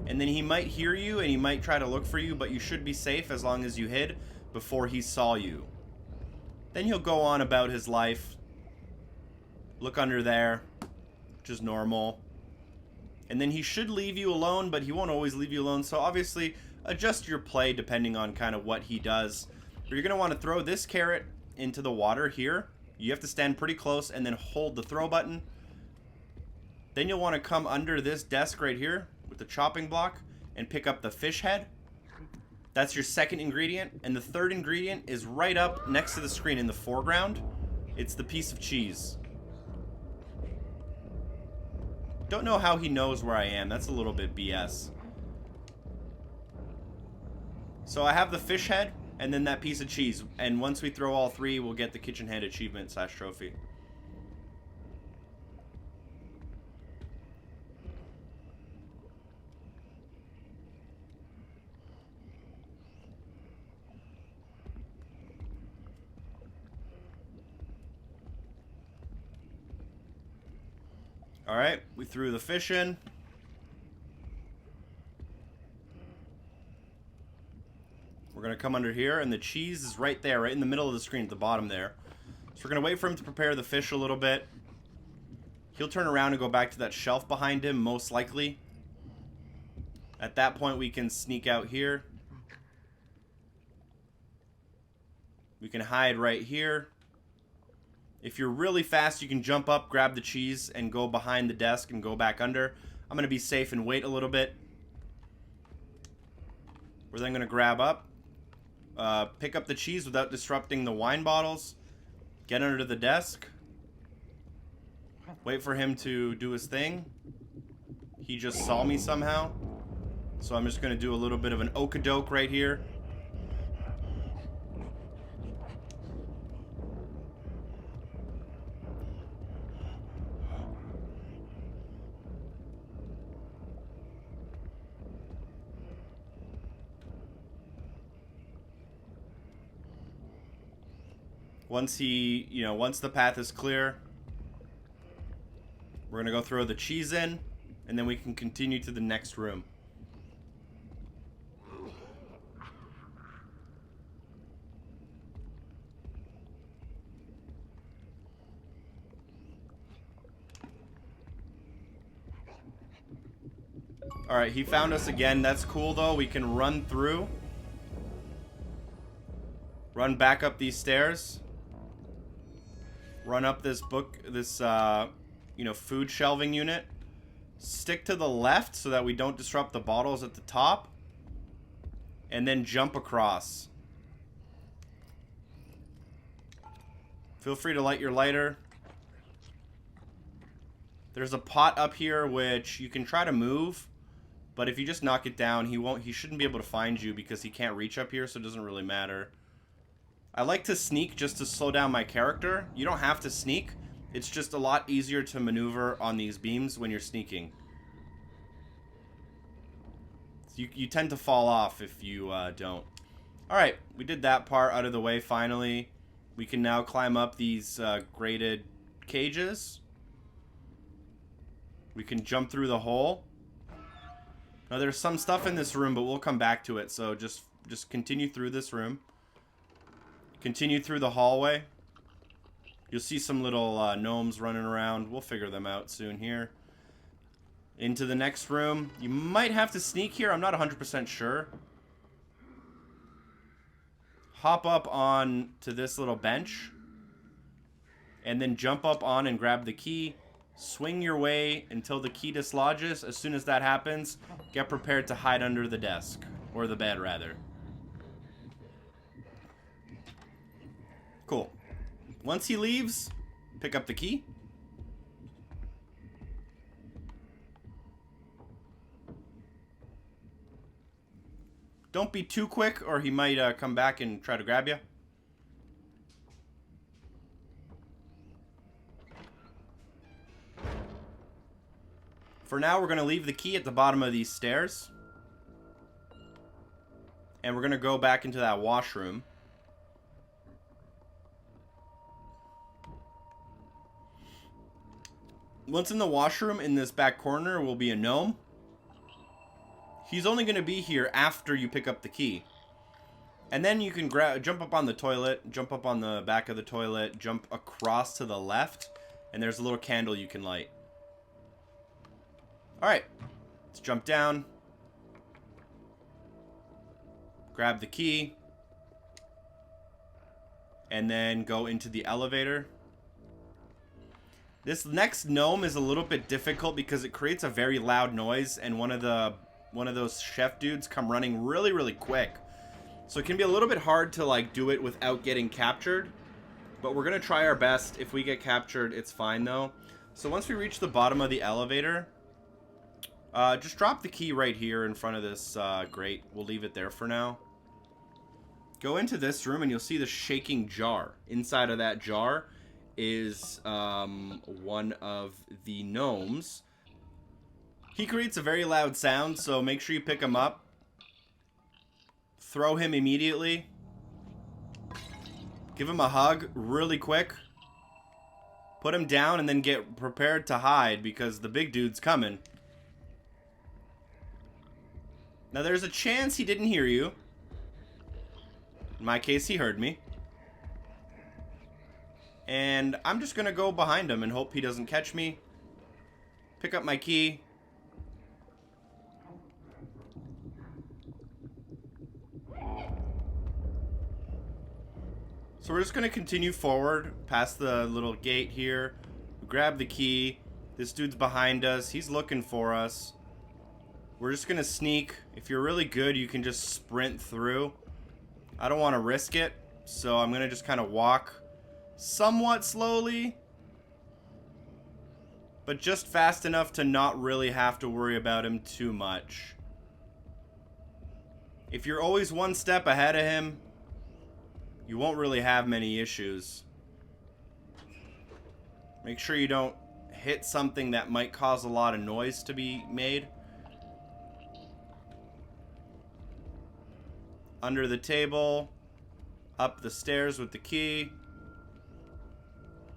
And then he might hear you, and he might try to look for you, but you should be safe as long as you hid before he saw you. Then he'll go on about his life. Look under there, which is normal. And then he should leave you alone, but he won't always leave you alone. So obviously, adjust your play depending on kind of what he does. But you're going to want to throw this carrot into the water here. You have to stand pretty close and then hold the throw button. Then you'll want to come under this desk right here with the chopping block and pick up the fish head. That's your second ingredient. And the third ingredient is right up next to the screen in the foreground. It's the piece of cheese. Don't know how he knows where I am. That's a little bit BS. So I have the fish head and then that piece of cheese. And once we throw all 3, we'll get the kitchen hand achievement / trophy. Alright, we threw the fish in. We're going to come under here, and the cheese is right there, right in the middle of the screen at the bottom there. So we're going to wait for him to prepare the fish a little bit. He'll turn around and go back to that shelf behind him, most likely. At that point, we can sneak out here. We can hide right here. If you're really fast, you can jump up, grab the cheese, and go behind the desk and go back under. I'm going to be safe and wait a little bit. We're then going to grab up, pick up the cheese without disrupting the wine bottles, get under the desk, wait for him to do his thing. He just saw me somehow, so I'm just going to do a little bit of an okadoke right here. Once once the path is clear, we're going to go throw the cheese in, and then we can continue to the next room. Alright, he found us again. That's cool, though. We can run through. Run back up these stairs. Run up this food shelving unit. Stick to the left so that we don't disrupt the bottles at the top. And then jump across. Feel free to light your lighter. There's a pot up here which you can try to move. But if you just knock it down, he shouldn't be able to find you because he can't reach up here, so it doesn't really matter. I like to sneak just to slow down my character. You don't have to sneak. It's just a lot easier to maneuver on these beams when you're sneaking. You tend to fall off if you don't. Alright, we did that part out of the way finally. We can now climb up these grated cages. We can jump through the hole. Now there's some stuff in this room, but we'll come back to it. So just continue through this room. Continue through the hallway. You'll see some little gnomes running around. We'll figure them out soon here. Into the next room. You might have to sneak here. I'm not 100% sure. hop up on to this little bench, and then jump up on and grab the key. Swing your way until the key dislodges. As soon as that happens, get prepared to hide under the desk. Or the bed, rather. Cool. Once he leaves, pick up the key. Don't be too quick, or he might come back and try to grab you. For now, we're going to leave the key at the bottom of these stairs. And we're going to go back into that washroom. Once in the washroom, in this back corner, will be a gnome. He's only going to be here after you pick up the key. And then you can jump up on the toilet, jump up on the back of the toilet, jump across to the left, and there's a little candle you can light. Alright, let's jump down, grab the key, and then go into the elevator. This next gnome is a little bit difficult because it creates a very loud noise, and one of those chef dudes come running really, really quick. So it can be a little bit hard to like do it without getting captured, but we're gonna try our best. If we get captured, it's fine though. So once we reach the bottom of the elevator, just drop the key right here in front of this grate. We'll leave it there for now. Go into this room and you'll see the shaking jar. Inside of that jar is one of the gnomes. He creates a very loud sound, so make sure you pick him up. Throw him immediately. Give him a hug really quick. Put him down and then get prepared to hide because the big dude's coming. Now there's a chance he didn't hear you. In my case, he heard me. And I'm just gonna go behind him and hope he doesn't catch me. Pick up my key. So we're just gonna continue forward past the little gate here. Grab the key. This dude's behind us. He's looking for us. We're just gonna sneak. If you're really good, you can just sprint through. I don't want to risk it, so I'm gonna just kind of walk somewhat slowly, but just fast enough to not really have to worry about him too much. If you're always one step ahead of him, you won't really have many issues. Make sure you don't hit something that might cause a lot of noise to be made. Under the table, up the stairs with the key.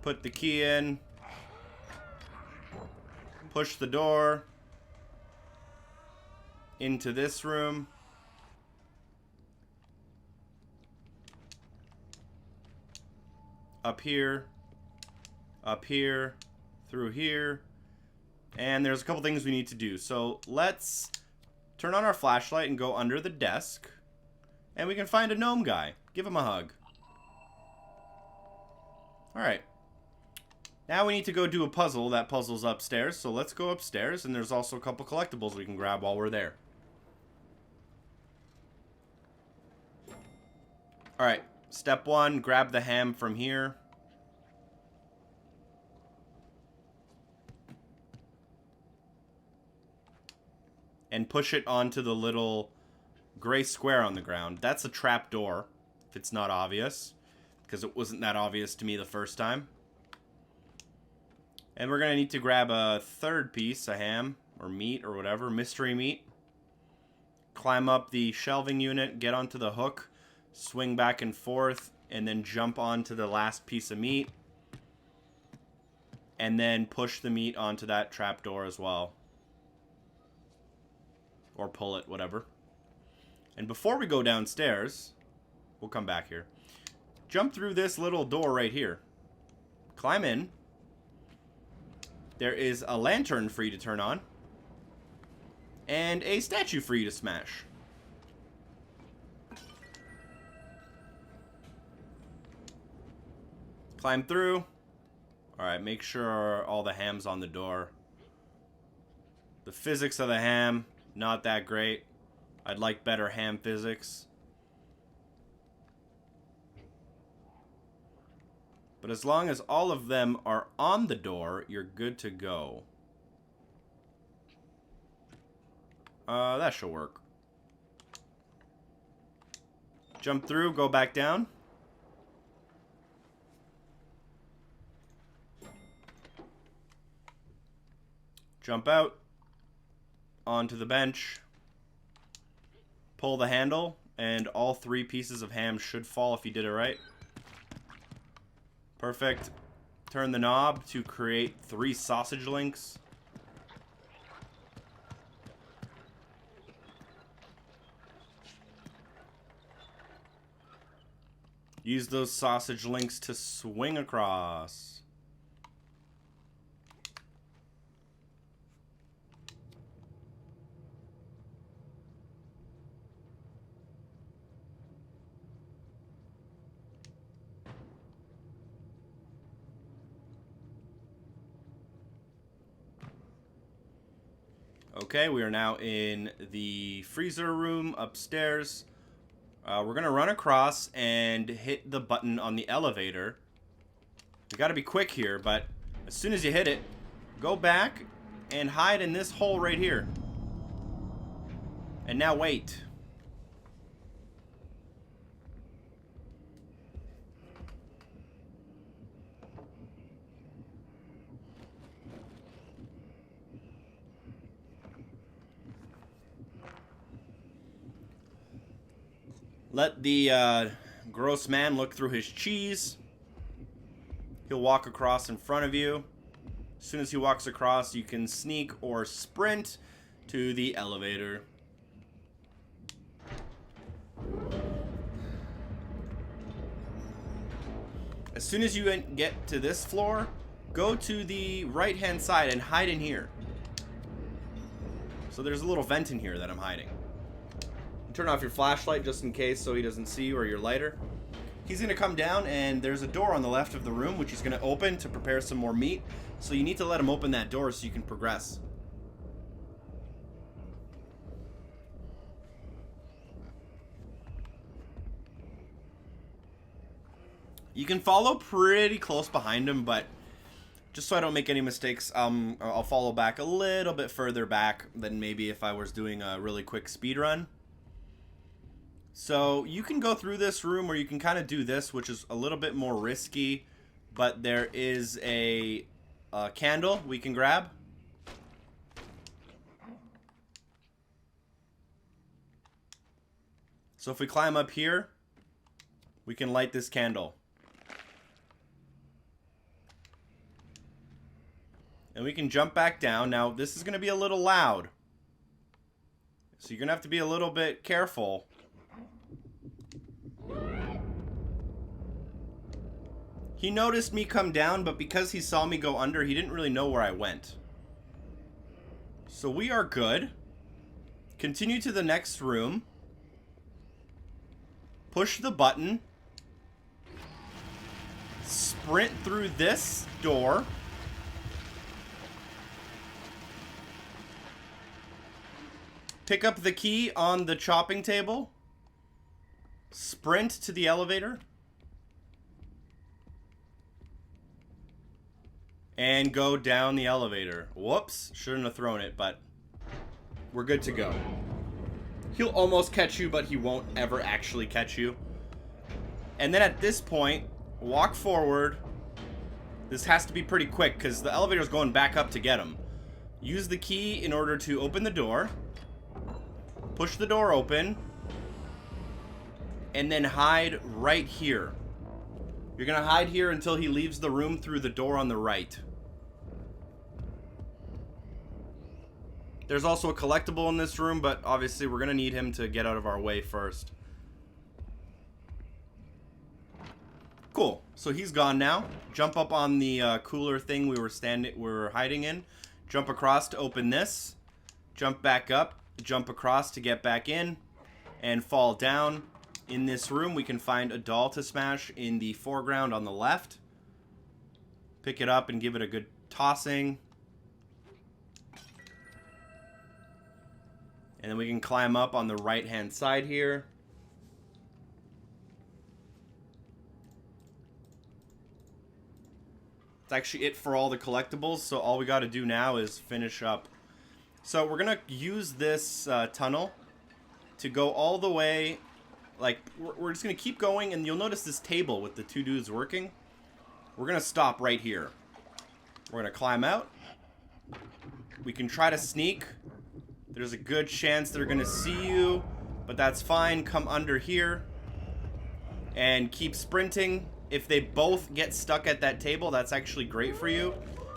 Put the key in. Push the door. Into this room. Up here. Up here. Through here. And there's a couple things we need to do. So let's turn on our flashlight and go under the desk. And we can find a gnome guy. Give him a hug. Alright. Now we need to go do a puzzle. That puzzle's upstairs. So let's go upstairs. And there's also a couple collectibles we can grab while we're there. Alright. Step 1. Grab the ham from here. And push it onto the little gray square on the ground. That's a trap door, if it's not obvious, because it wasn't that obvious to me the first time. And we're going to need to grab a third piece, a ham, or meat, or whatever, mystery meat. Climb up the shelving unit, get onto the hook, swing back and forth, and then jump onto the last piece of meat. And then push the meat onto that trap door as well. Or pull it, whatever. And before we go downstairs, we'll come back here. Jump through this little door right here. Climb in. There is a lantern for you to turn on. And a statue for you to smash. Climb through. Alright, make sure all the ham's on the door. The physics of the ham, not that great. I'd like better ham physics. But as long as all of them are on the door, you're good to go. That should work. Jump through, go back down. Jump out. Onto the bench. Pull the handle, and all 3 pieces of ham should fall if you did it right. Perfect. Turn the knob to create 3 sausage links. Use those sausage links to swing across. Okay, we are now in the freezer room upstairs. We're going to run across and hit the button on the elevator. You got to be quick here, but as soon as you hit it, go back and hide in this hole right here. And now wait. Let the gross man look through his cheese. He'll walk across in front of you. As soon as he walks across, you can sneak or sprint to the elevator. As soon as you get to this floor, go to the right-hand side and hide in here. So there's a little vent in here that I'm hiding. Turn off your flashlight just in case so he doesn't see you, or your lighter. He's going to come down, and there's a door on the left of the room which he's going to open to prepare some more meat. So you need to let him open that door so you can progress. You can follow pretty close behind him, but just so I don't make any mistakes, I'll follow back a little bit further back than maybe if I was doing a really quick speed run. So you can go through this room, or you can kind of do this, which is a little bit more risky, but there is a candle we can grab. So if we climb up here, we can light this candle. And we can jump back down. Now, this is going to be a little loud, so you're going to have to be a little bit careful. He noticed me come down, but because he saw me go under, he didn't really know where I went. So we are good. Continue to the next room. Push the button. Sprint through this door. Pick up the key on the chopping table. Sprint to the elevator. And go down the elevator. Whoops, shouldn't have thrown it, but we're good to go. He'll almost catch you, but he won't ever actually catch you. And then at this point, walk forward. This has to be pretty quick because the elevator's going back up to get him. Use the key in order to open the door. Push the door open. And then hide right here. You're going to hide here until he leaves the room through the door on the right. There's also a collectible in this room, but obviously we're going to need him to get out of our way first. Cool. So he's gone now. Jump up on the cooler thing we were hiding in. Jump across to open this. Jump back up. Jump across to get back in. And fall down. In this room, we can find a doll to smash in the foreground on the left. Pick it up and give it a good tossing. And then we can climb up on the right-hand side here. It's actually it for all the collectibles, so all we got to do now is finish up. So we're going to use this tunnel to go all the way. Like, we're just going to keep going, and you'll notice this table with the two dudes working. We're going to stop right here. We're going to climb out. We can try to sneak. There's a good chance they're going to see you, but that's fine. Come under here and keep sprinting. If they both get stuck at that table, that's actually great for you,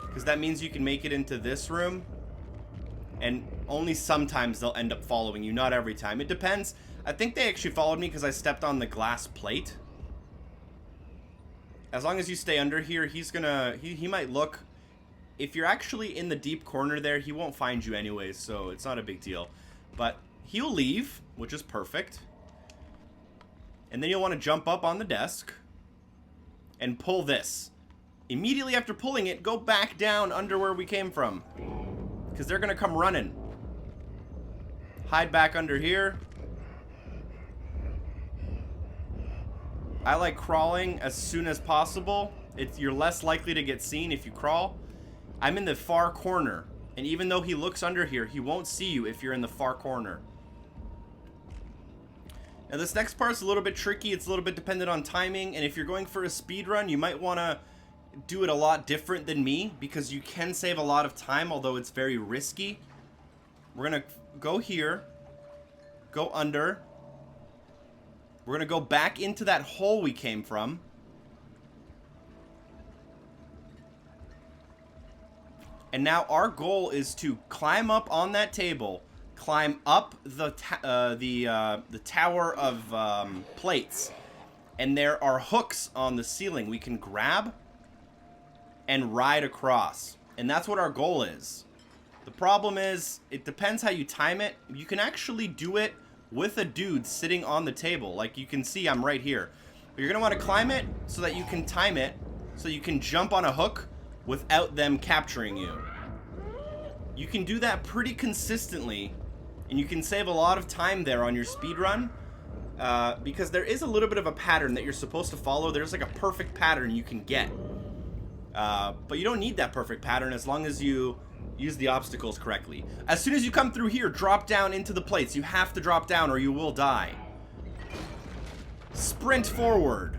because that means you can make it into this room. And only sometimes they'll end up following you, not every time. It depends. I think they actually followed me because I stepped on the glass plate. As long as you stay under here, he's gonna... He might look... If you're actually in the deep corner there, he won't find you anyways, so it's not a big deal. But he'll leave, which is perfect. And then you'll want to jump up on the desk and pull this. Immediately after pulling it, go back down under where we came from, because they're gonna come running. Hide back under here. I like crawling as soon as possible. You're less likely to get seen if you crawl. I'm in the far corner, and even though he looks under here, he won't see you if you're in the far corner. Now this next part's a little bit tricky. It's a little bit dependent on timing, and if you're going for a speed run, you might want to do it a lot different than me, because you can save a lot of time, although it's very risky. We're gonna go here, go under. We're gonna go back into that hole we came from. And now our goal is to climb up on that table, climb up the tower of plates, and there are hooks on the ceiling we can grab and ride across. And that's what our goal is. The problem is, it depends how you time it. You can actually do it with a dude sitting on the table. Like you can see, I'm right here. But you're going to want to climb it so that you can time it, so you can jump on a hook without them capturing you. You can do that pretty consistently, and you can save a lot of time there on your speed run, because there is a little bit of a pattern that you're supposed to follow. There's like a perfect pattern you can get, but you don't need that perfect pattern as long as you use the obstacles correctly. As soon as you come through here, drop down into the plates. You have to drop down or you will die. Sprint forward.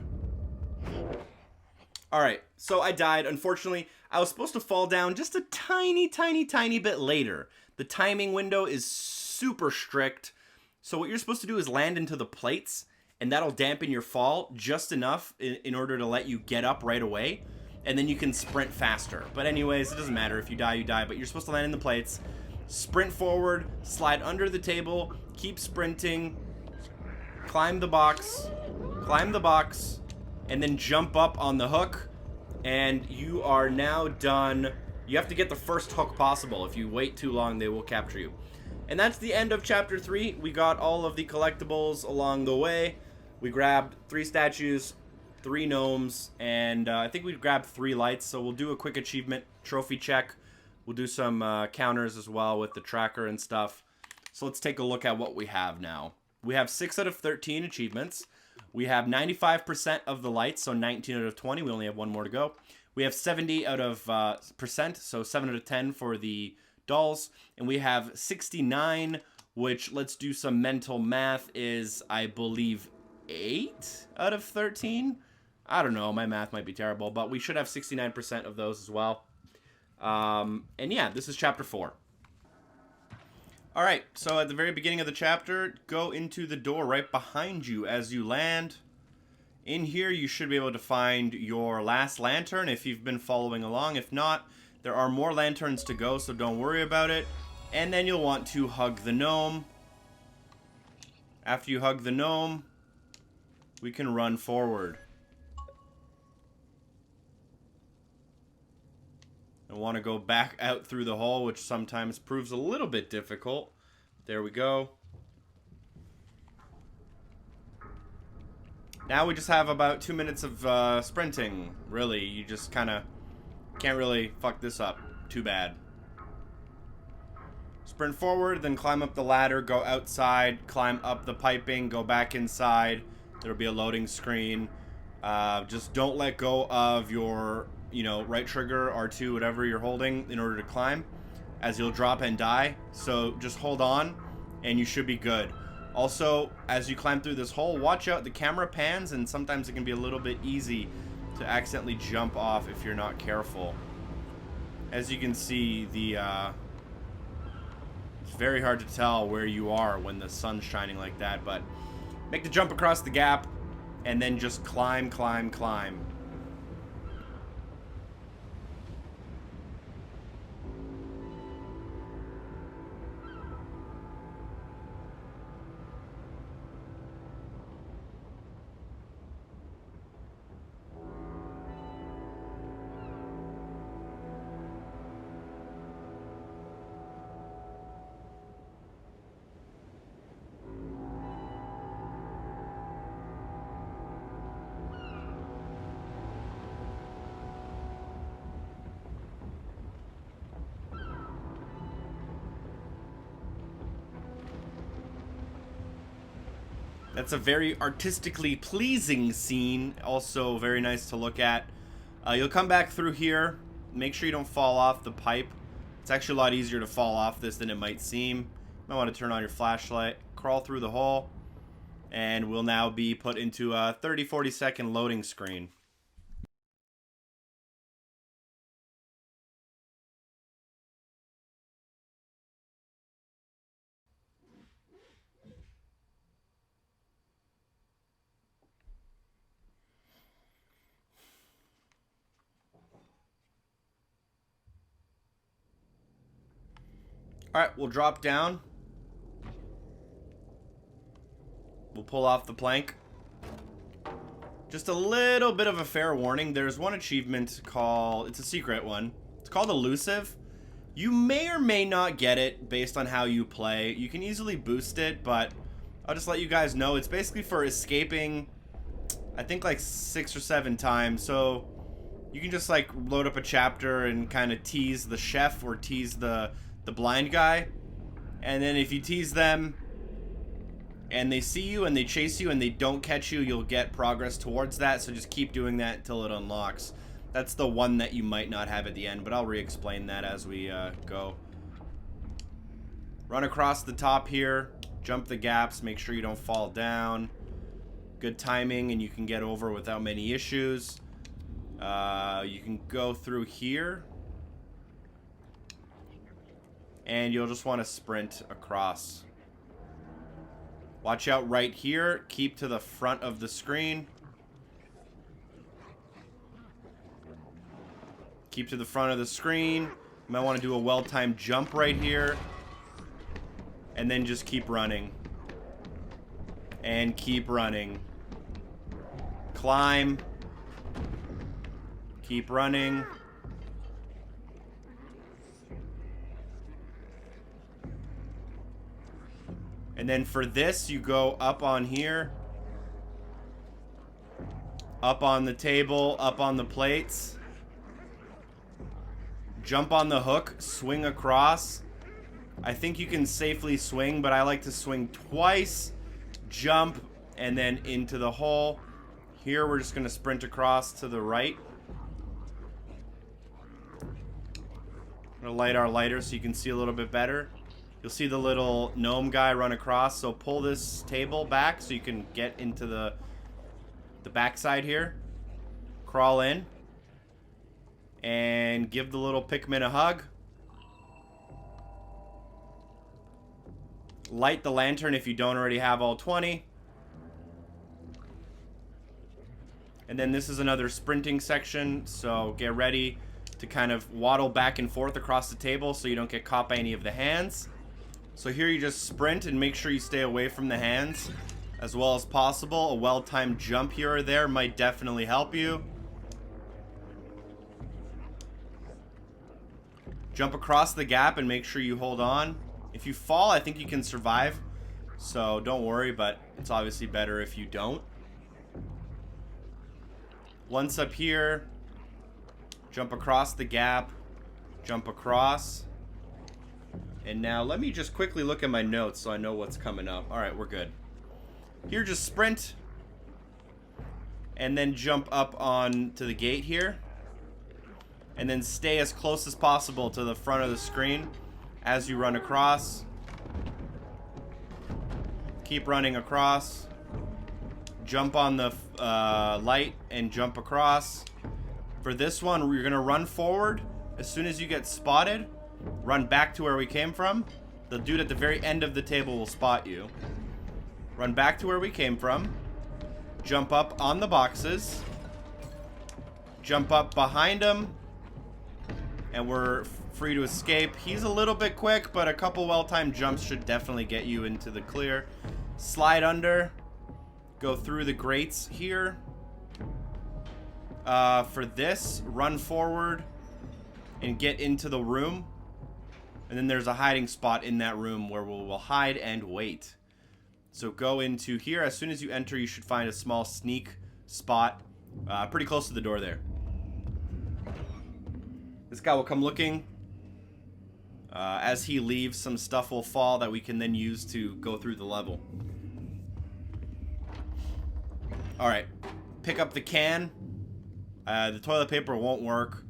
Alright, so I died. Unfortunately, I was supposed to fall down just a tiny bit later. The timing window is super strict. So what you're supposed to do is land into the plates, and that'll dampen your fall just enough in order to let you get up right away. And then you can sprint faster. But anyways, it doesn't matter. If you die, you die. But you're supposed to land in the plates. Sprint forward, slide under the table, keep sprinting, climb the box, and then jump up on the hook. And you are now done. You have to get the first hook possible. If you wait too long, they will capture you. And that's the end of Chapter 3. We got all of the collectibles along the way. We grabbed 3 statues, 3 gnomes, and I think we grabbed 3 lights. So we'll do a quick achievement trophy check. We'll do some counters as well with the tracker and stuff. So let's take a look at what we have now. We have 6 out of 13 achievements. We have 95% of the lights, so 19 out of 20. We only have 1 more to go. We have 70 out of percent, so 7 out of 10 for the dolls. And we have 69, which, let's do some mental math, is, I believe, 8 out of 13? I don't know, my math might be terrible, but we should have 69% of those as well. And yeah, this is Chapter 4. Alright, so at the very beginning of the chapter, go into the door right behind you as you land. In here, you should be able to find your last lantern if you've been following along. If not, there are more lanterns to go, so don't worry about it. And then you'll want to hug the gnome. After you hug the gnome, we can run forward. I want to go back out through the hole, which sometimes proves a little bit difficult. There we go. Now we just have about 2 minutes of sprinting. Really, you just kind of Can't really fuck this up. Too bad. Sprint forward, then climb up the ladder, go outside, climb up the piping, go back inside. There'll be a loading screen. Just don't let go of your, you know, right trigger, R2, whatever you're holding in order to climb, as you'll drop and die. So just hold on, and you should be good. Also, as you climb through this hole, watch out. The camera pans, and sometimes it can be a little bit easy to accidentally jump off if you're not careful. As you can see, it's very hard to tell where you are when the sun's shining like that, but make the jump across the gap, and then just climb, climb, climb. That's a very artistically pleasing scene. Also very nice to look at. You'll come back through here. Make sure you don't fall off the pipe. It's actually a lot easier to fall off this than it might seem. You might want to turn on your flashlight. Crawl through the hole. And we'll now be put into a 30-40 second loading screen. Alright, we'll drop down. We'll pull off the plank. Just a little bit of a fair warning. There's one achievement called... It's a secret one. It's called Elusive. You may or may not get it based on how you play. You can easily boost it, but I'll just let you guys know. It's basically for escaping, I think, like 6 or 7 times. So you can just, like, load up a chapter and kind of tease the chef or tease the blind guy. And then if you tease them and they see you and they chase you and they don't catch you, you'll get progress towards that. So just keep doing that until it unlocks. That's the one that you might not have at the end, but I'll re-explain that as we go. Run across the top here, jump the gaps, make sure you don't fall down. Good timing, and you can get over without many issues. You can go through here, and you'll just want to sprint across. Watch out right here. Keep to the front of the screen. Keep to the front of the screen. You might want to do a well-timed jump right here. And then just keep running. And keep running. Climb. Keep running. And then for this, you go up on here. Up on the table, up on the plates. Jump on the hook, swing across. I think you can safely swing, but I like to swing twice, jump, and then into the hole. Here, we're just going to sprint across to the right. I'm going to light our lighter so you can see a little bit better. You'll see the little gnome guy run across, so pull this table back so you can get into the backside here. Crawl in. And give the little Pikmin a hug. Light the lantern if you don't already have all 20. And then this is another sprinting section, so get ready to kind of waddle back and forth across the table so you don't get caught by any of the hands. So here you just sprint and make sure you stay away from the hands as well as possible. A well-timed jump here or there might definitely help you. Jump across the gap and make sure you hold on. If you fall, I think you can survive. So don't worry, but it's obviously better if you don't. Once up here, Jump across the gap. Jump across. And now let me just quickly look at my notes so I know what's coming up. Alright, we're good. Here, just sprint. And then jump up on to the gate here. And then stay as close as possible to the front of the screen as you run across. Keep running across. Jump on the light and jump across. For this one, you're going to run forward. As soon as you get spotted, run back to where we came from. The dude at the very end of the table will spot you. Run back to where we came from. Jump up on the boxes. Jump up behind him. And we're free to escape. He's a little bit quick, but a couple well-timed jumps should definitely get you into the clear. Slide under. Go through the grates here. For this, run forward and get into the room. And then there's a hiding spot in that room where we'll hide and wait. So go into here. As soon as you enter, you should find a small sneak spot pretty close to the door there. This guy will come looking. As he leaves, some stuff will fall that we can then use to go through the level. Alright. Pick up the can. The toilet paper won't work.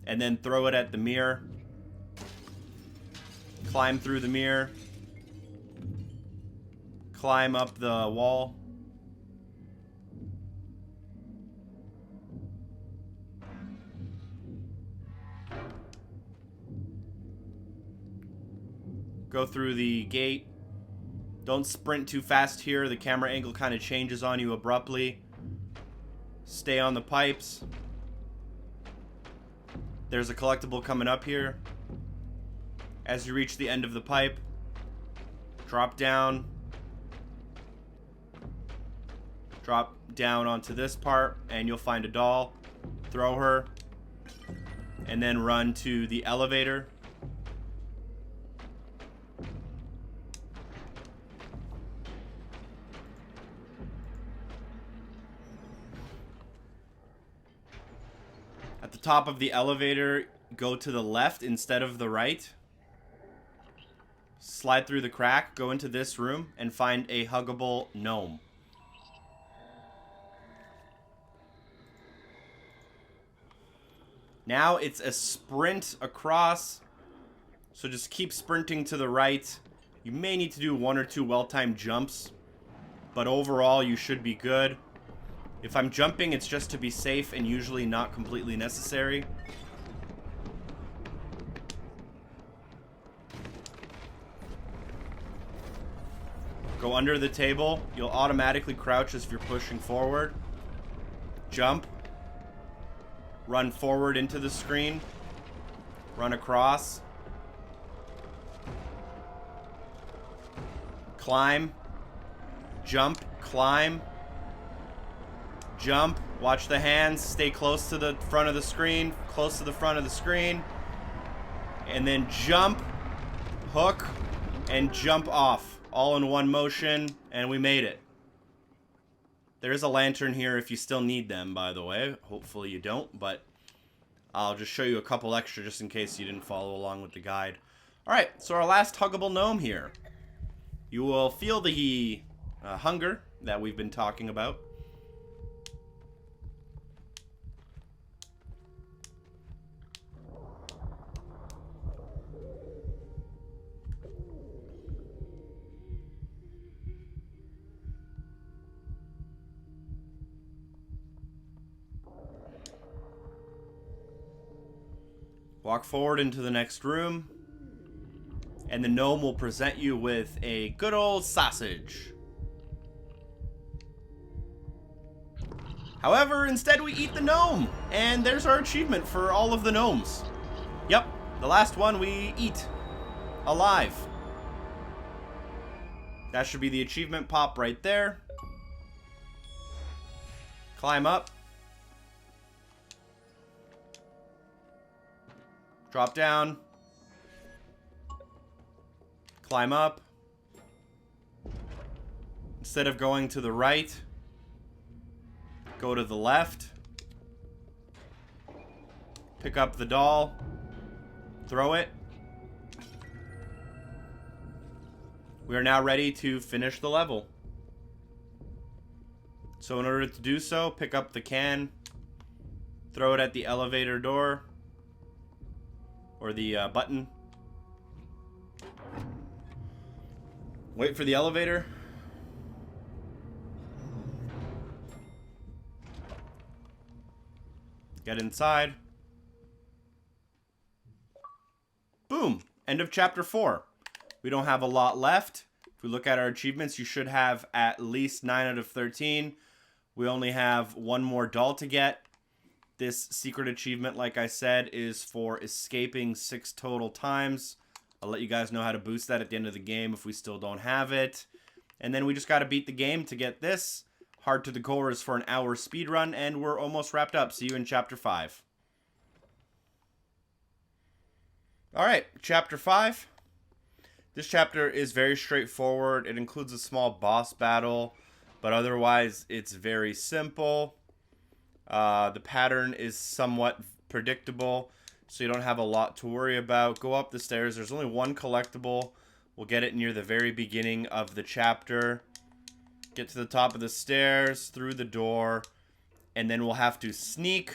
And then throw it at the mirror. Climb through the mirror. Climb up the wall. Go through the gate. Don't sprint too fast here. The camera angle kind of changes on you abruptly. Stay on the pipes. There's a collectible coming up here. As you reach the end of the pipe, drop down. Drop down onto this part, and you'll find a doll. Throw her. And then run to the elevator. At the top of the elevator, go to the left instead of the right. Slide through the crack, go into this room, and find a huggable gnome. Now it's a sprint across, so just keep sprinting to the right. You may need to do 1 or 2 well-timed jumps, but overall you should be good. If I'm jumping, it's just to be safe and usually not completely necessary. Go under the table. You'll automatically crouch as if you're pushing forward. Jump. Run forward into the screen. Run across. Climb. Jump. Climb. Jump. Watch the hands. Stay close to the front of the screen. Close to the front of the screen. And then jump. Hook. And jump off. All in one motion. And we made it. There is a lantern here if you still need them, by the way. Hopefully you don't, but I'll just show you a couple extra just in case you didn't follow along with the guide. Alright, so our last huggable gnome here. You will feel the hunger that we've been talking about. Walk forward into the next room, and the gnome will present you with a good old sausage. However, instead we eat the gnome, and there's our achievement for all of the gnomes. Yep, the last one we eat alive. That should be the achievement pop right there. Climb up. Drop down. Climb up. Instead of going to the right, go to the left. Pick up the doll. Throw it. We are now ready to finish the level. So in order to do so, pick up the can. Throw it at the elevator door. Or the button. Wait for the elevator. Get inside. Boom! End of chapter 4. We don't have a lot left. If we look at our achievements, you should have at least 9 out of 13. We only have one more doll to get. This secret achievement, like I said, is for escaping 6 total times. I'll let you guys know how to boost that at the end of the game if we still don't have it. And then we just got to beat the game to get this. Hard to the core is for an hour speed run, and we're almost wrapped up. See you in chapter 5. Alright, chapter 5. This chapter is very straightforward. It includes a small boss battle, but otherwise it's very simple. The pattern is somewhat predictable, so you don't have a lot to worry about. Go up the stairs. There's only one collectible. We'll get it near the very beginning of the chapter. Get to the top of the stairs, through the door, and then we'll have to sneak.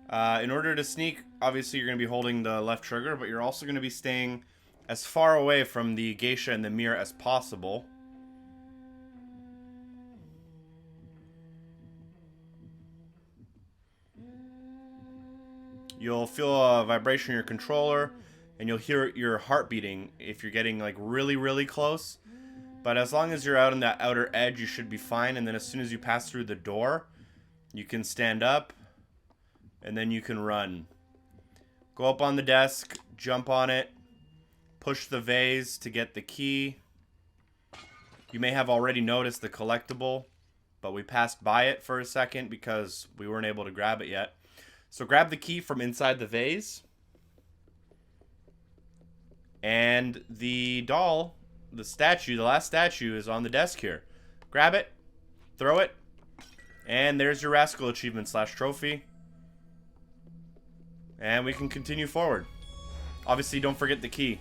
In order to sneak, obviously you're going to be holding the left trigger, but you're also going to be staying as far away from the geisha and the mirror as possible. You'll feel a vibration in your controller, and you'll hear your heart beating if you're getting like really close. But as long as you're out on that outer edge, you should be fine. And then as soon as you pass through the door, you can stand up, and then you can run. Go up on the desk, jump on it, push the vase to get the key. You may have already noticed the collectible, but we passed by it for a second because we weren't able to grab it yet. So grab the key from inside the vase. And the doll, the statue, the last statue is on the desk here. Grab it, throw it, and there's your Rascal achievement / trophy. And we can continue forward. Obviously, don't forget the key.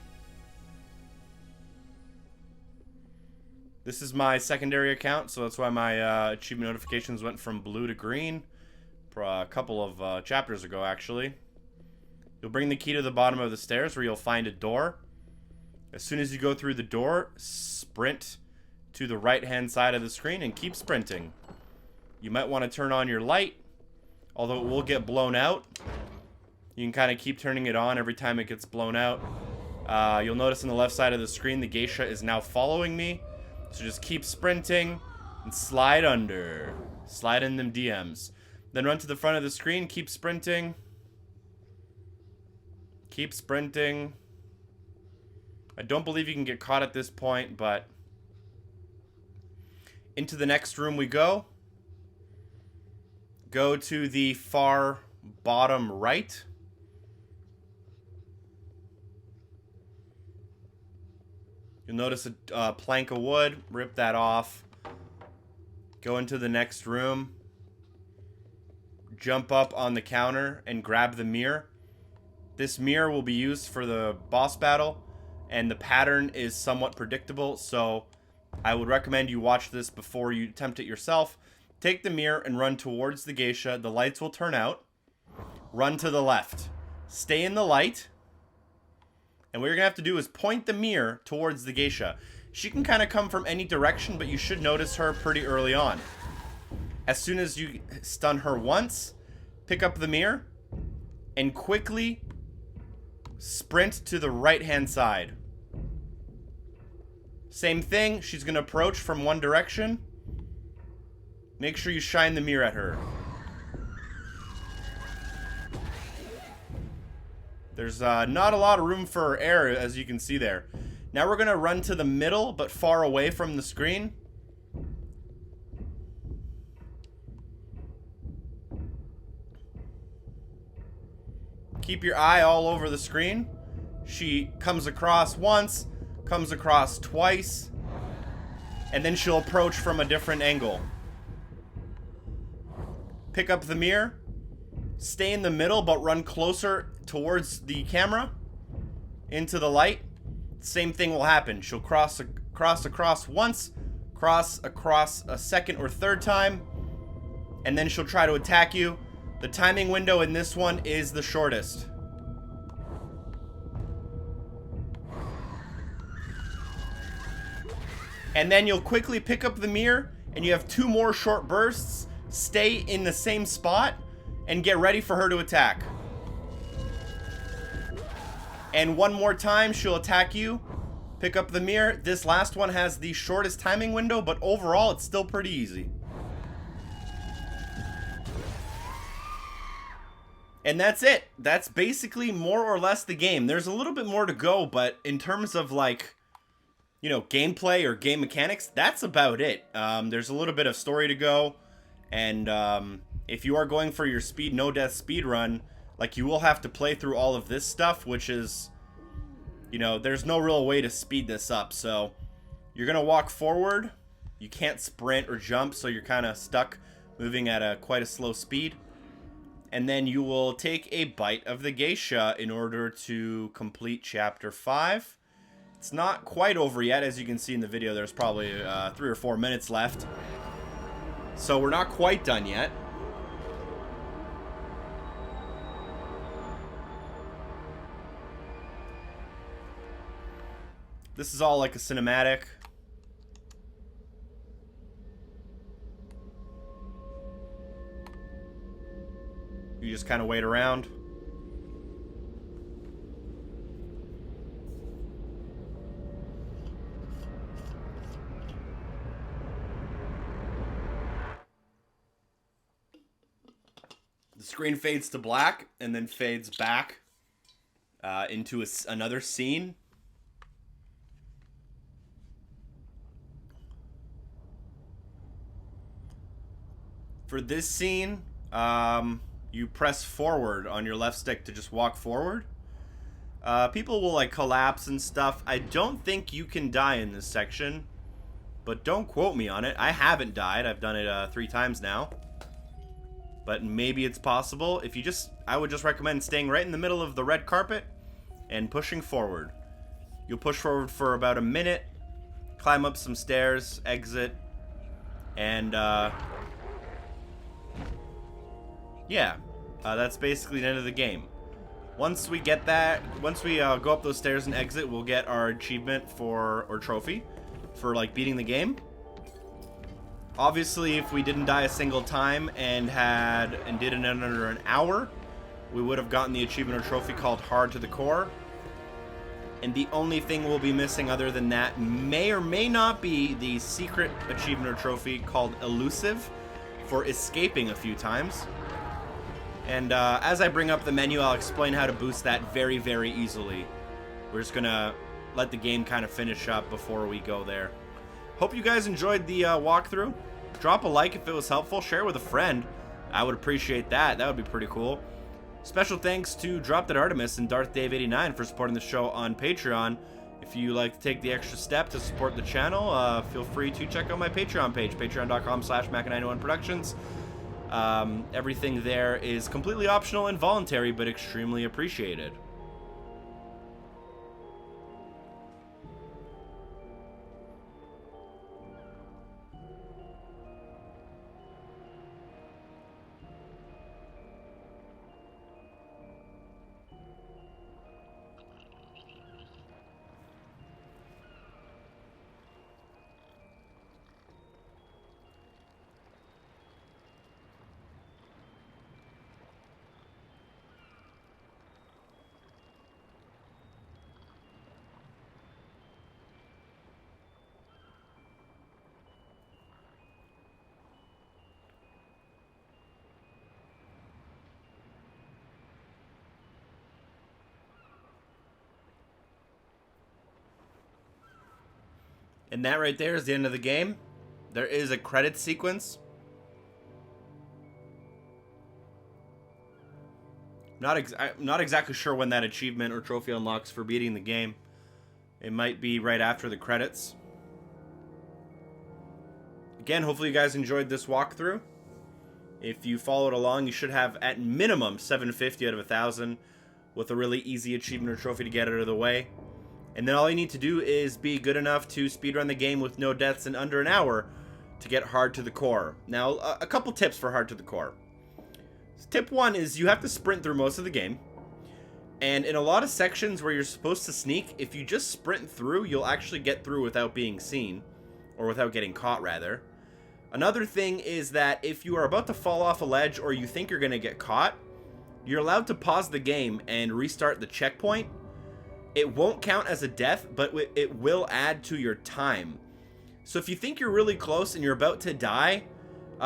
This is my secondary account, so that's why my achievement notifications went from blue to green. A couple of chapters ago, actually. You'll bring the key to the bottom of the stairs where you'll find a door. As soon as you go through the door, sprint to the right-hand side of the screen and keep sprinting. You might want to turn on your light, although it will get blown out. You can kind of keep turning it on every time it gets blown out. You'll notice on the left side of the screen, the geisha is now following me. So just keep sprinting and slide under. Slide in them DMs. Then run to the front of the screen, keep sprinting. Keep sprinting. I don't believe you can get caught at this point, but into the next room we go. Go to the far bottom right. You'll notice a plank of wood. Rip that off. Go into the next room. Jump up on the counter and grab the mirror. This mirror will be used for the boss battle, and the pattern is somewhat predictable, so I would recommend you watch this before you attempt it yourself. Take the mirror and run towards the geisha. The lights will turn out. Run to the left. Stay in the light. And what you're going to have to do is point the mirror towards the geisha. She can kind of come from any direction, but you should notice her pretty early on. As soon as you stun her once, pick up the mirror and quickly sprint to the right-hand side. Same thing, she's going to approach from one direction. Make sure you shine the mirror at her. There's not a lot of room for error, as you can see there. Now we're going to run to the middle, but far away from the screen. Keep your eye all over the screen. She comes across once, comes across twice, and then she'll approach from a different angle. Pick up the mirror, stay in the middle, but run closer towards the camera, into the light, same thing will happen. She'll cross across once, cross across a second or third time, and then she'll try to attack you. The timing window in this one is the shortest. And then you'll quickly pick up the mirror, and you have 2 more short bursts. Stay in the same spot, and get ready for her to attack. And one more time, she'll attack you. Pick up the mirror. This last one has the shortest timing window, but overall, it's still pretty easy. And that's it. That's basically more or less the game. There's a little bit more to go, but in terms of, like, you know, gameplay or game mechanics, that's about it. There's a little bit of story to go, and if you are going for your speed, no death speed run, like, you will have to play through all of this stuff, which is, you know, there's no real way to speed this up. So you're gonna walk forward. You can't sprint or jump, so you're kind of stuck moving at quite a slow speed. And then you will take a bite of the geisha in order to complete chapter 5. It's not quite over yet. As you can see in the video, there's probably 3 or 4 minutes left. So we're not quite done yet. This is all like a cinematic. You just kind of wait around. The screen fades to black and then fades back into another scene. For this scene, you press forward on your left stick to just walk forward. People will like collapse and stuff. I don't think you can die in this section, but don't quote me on it. I haven't died. I've done it 3 times now, but maybe it's possible. If you I would just recommend staying right in the middle of the red carpet and pushing forward. You'll push forward for about a minute, climb up some stairs, exit, and yeah, that's basically the end of the game. Once we get that, once we go up those stairs and exit, we'll get our achievement or trophy for like beating the game. Obviously, if we didn't die a single time and did it in under an hour, we would have gotten the achievement or trophy called Hard to the Core. And the only thing we'll be missing other than that may or may not be the secret achievement or trophy called Elusive for escaping a few times. And as I bring up the menu, I'll explain how to boost that very, very easily. We're just gonna let the game kind of finish up before we go there. Hope you guys enjoyed the walkthrough. Drop a like if it was helpful. Share with a friend. I would appreciate that. That would be pretty cool. Special thanks to Drop Dead Artemis and DarthDave89 for supporting the show on Patreon. If you like to take the extra step to support the channel, feel free to check out my Patreon page, patreon.com/Mac91Productions. Everything there is completely optional and voluntary, but extremely appreciated. And that right there is the end of the game. There is a credit sequence. I'm not exactly sure when that achievement or trophy unlocks for beating the game. It might be right after the credits. Again, hopefully you guys enjoyed this walkthrough. If you followed along, you should have at minimum 750 out of 1,000 with a really easy achievement or trophy to get out of the way. And then all you need to do is be good enough to speedrun the game with no deaths in under an hour to get hard to the core. Now, a couple tips for hard to the core. Tip 1 is you have to sprint through most of the game. And in a lot of sections where you're supposed to sneak, if you just sprint through, you'll actually get through without being seen. Or without getting caught, rather. Another thing is that if you are about to fall off a ledge or you think you're going to get caught, you're allowed to pause the game and restart the checkpoint. It won't count as a death, but it will add to your time. So if you think you're really close and you're about to die,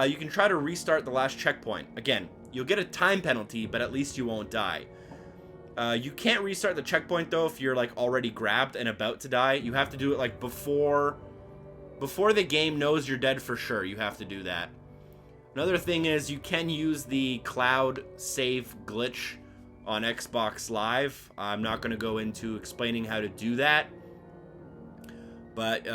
you can try to restart the last checkpoint. Again, you'll get a time penalty, but at least you won't die. You can't restart the checkpoint, though, if you're like already grabbed and about to die. You have to do it like before the game knows you're dead for sure. You have to do that. Another thing is you can use the cloud save glitch on Xbox Live. I'm not going to go into explaining how to do that, but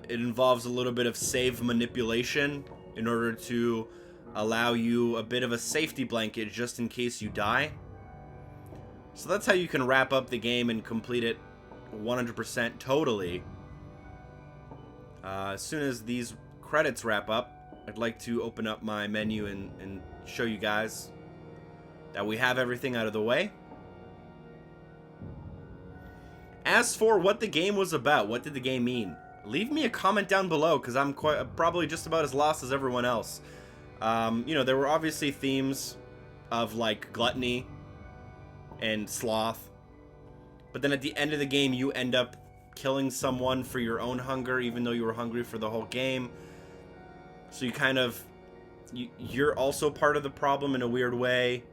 it involves a little bit of save manipulation in order to allow you a bit of a safety blanket just in case you die. So that's how you can wrap up the game and complete it 100% totally. As soon as these credits wrap up, I'd like to open up my menu and show you guys that we have everything out of the way. As for what the game was about, what did the game mean? Leave me a comment down below, because I'm probably just about as lost as everyone else. You know, there were obviously themes of like gluttony and sloth, but then at the end of the game you end up killing someone for your own hunger, even though you were hungry for the whole game. So you kind of, you're also part of the problem in a weird way.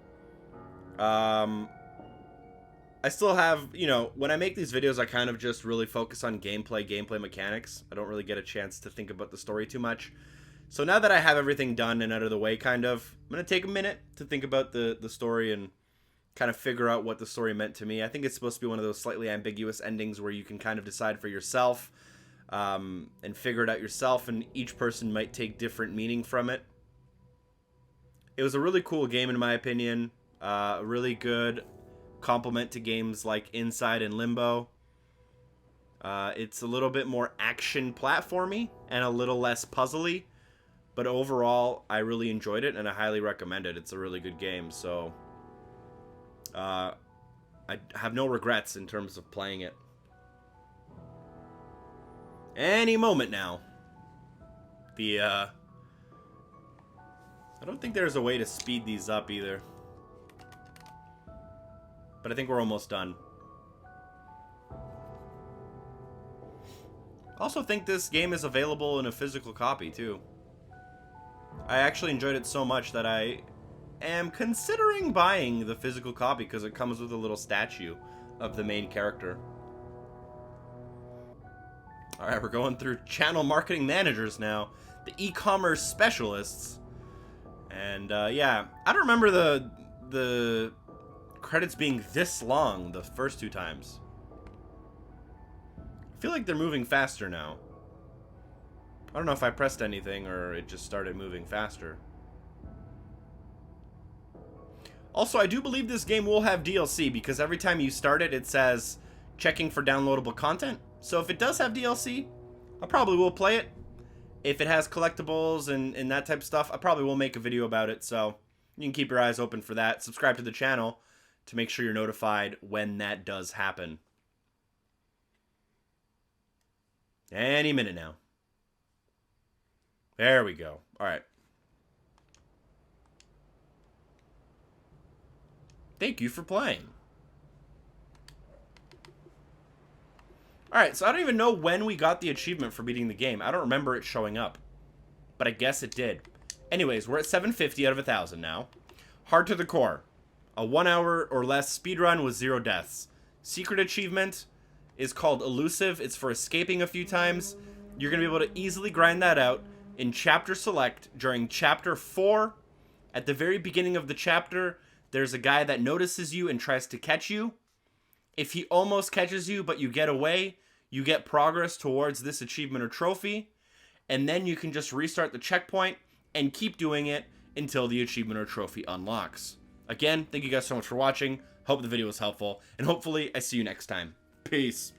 I still have, you know, when I make these videos, I kind of just really focus on gameplay mechanics. I don't really get a chance to think about the story too much. So now that I have everything done and out of the way, kind of, I'm going to take a minute to think about the story and kind of figure out what the story meant to me. I think it's supposed to be one of those slightly ambiguous endings where you can kind of decide for yourself and figure it out yourself, and each person might take different meaning from it. It was a really cool game in my opinion. A really good complement to games like Inside and Limbo. It's a little bit more action platformy and a little less puzzly, but overall I really enjoyed it and I highly recommend it. It's a really good game, so I have no regrets in terms of playing it. Any moment now. I don't think there's a way to speed these up either. But I think we're almost done. I also think this game is available in a physical copy too. I actually enjoyed it so much that I am considering buying the physical copy because it comes with a little statue of the main character. Alright, we're going through channel marketing managers now. The e-commerce specialists. And yeah, I don't remember the credits being this long the first two times. I feel like they're moving faster now. I don't know if I pressed anything or it just started moving faster. Also, I do believe this game will have DLC because every time you start it, it says checking for downloadable content. So if it does have DLC, I probably will play it. If it has collectibles and that type of stuff, I probably will make a video about it. So you can keep your eyes open for that. Subscribe to the channel to make sure you're notified when that does happen. Any minute now. There we go. All right. Thank you for playing. Alright, so I don't even know when we got the achievement for beating the game. I don't remember it showing up. But I guess it did. Anyways, we're at 750 out of 1,000 now. Hard to the core. A 1 hour or less speedrun with 0 deaths. Secret achievement is called Elusive. It's for escaping a few times. You're going to be able to easily grind that out in Chapter Select during Chapter 4. At the very beginning of the chapter, there's a guy that notices you and tries to catch you. If he almost catches you, but you get away, you get progress towards this achievement or trophy. And then you can just restart the checkpoint and keep doing it until the achievement or trophy unlocks. Again, thank you guys so much for watching. Hope the video was helpful, and hopefully I see you next time. Peace.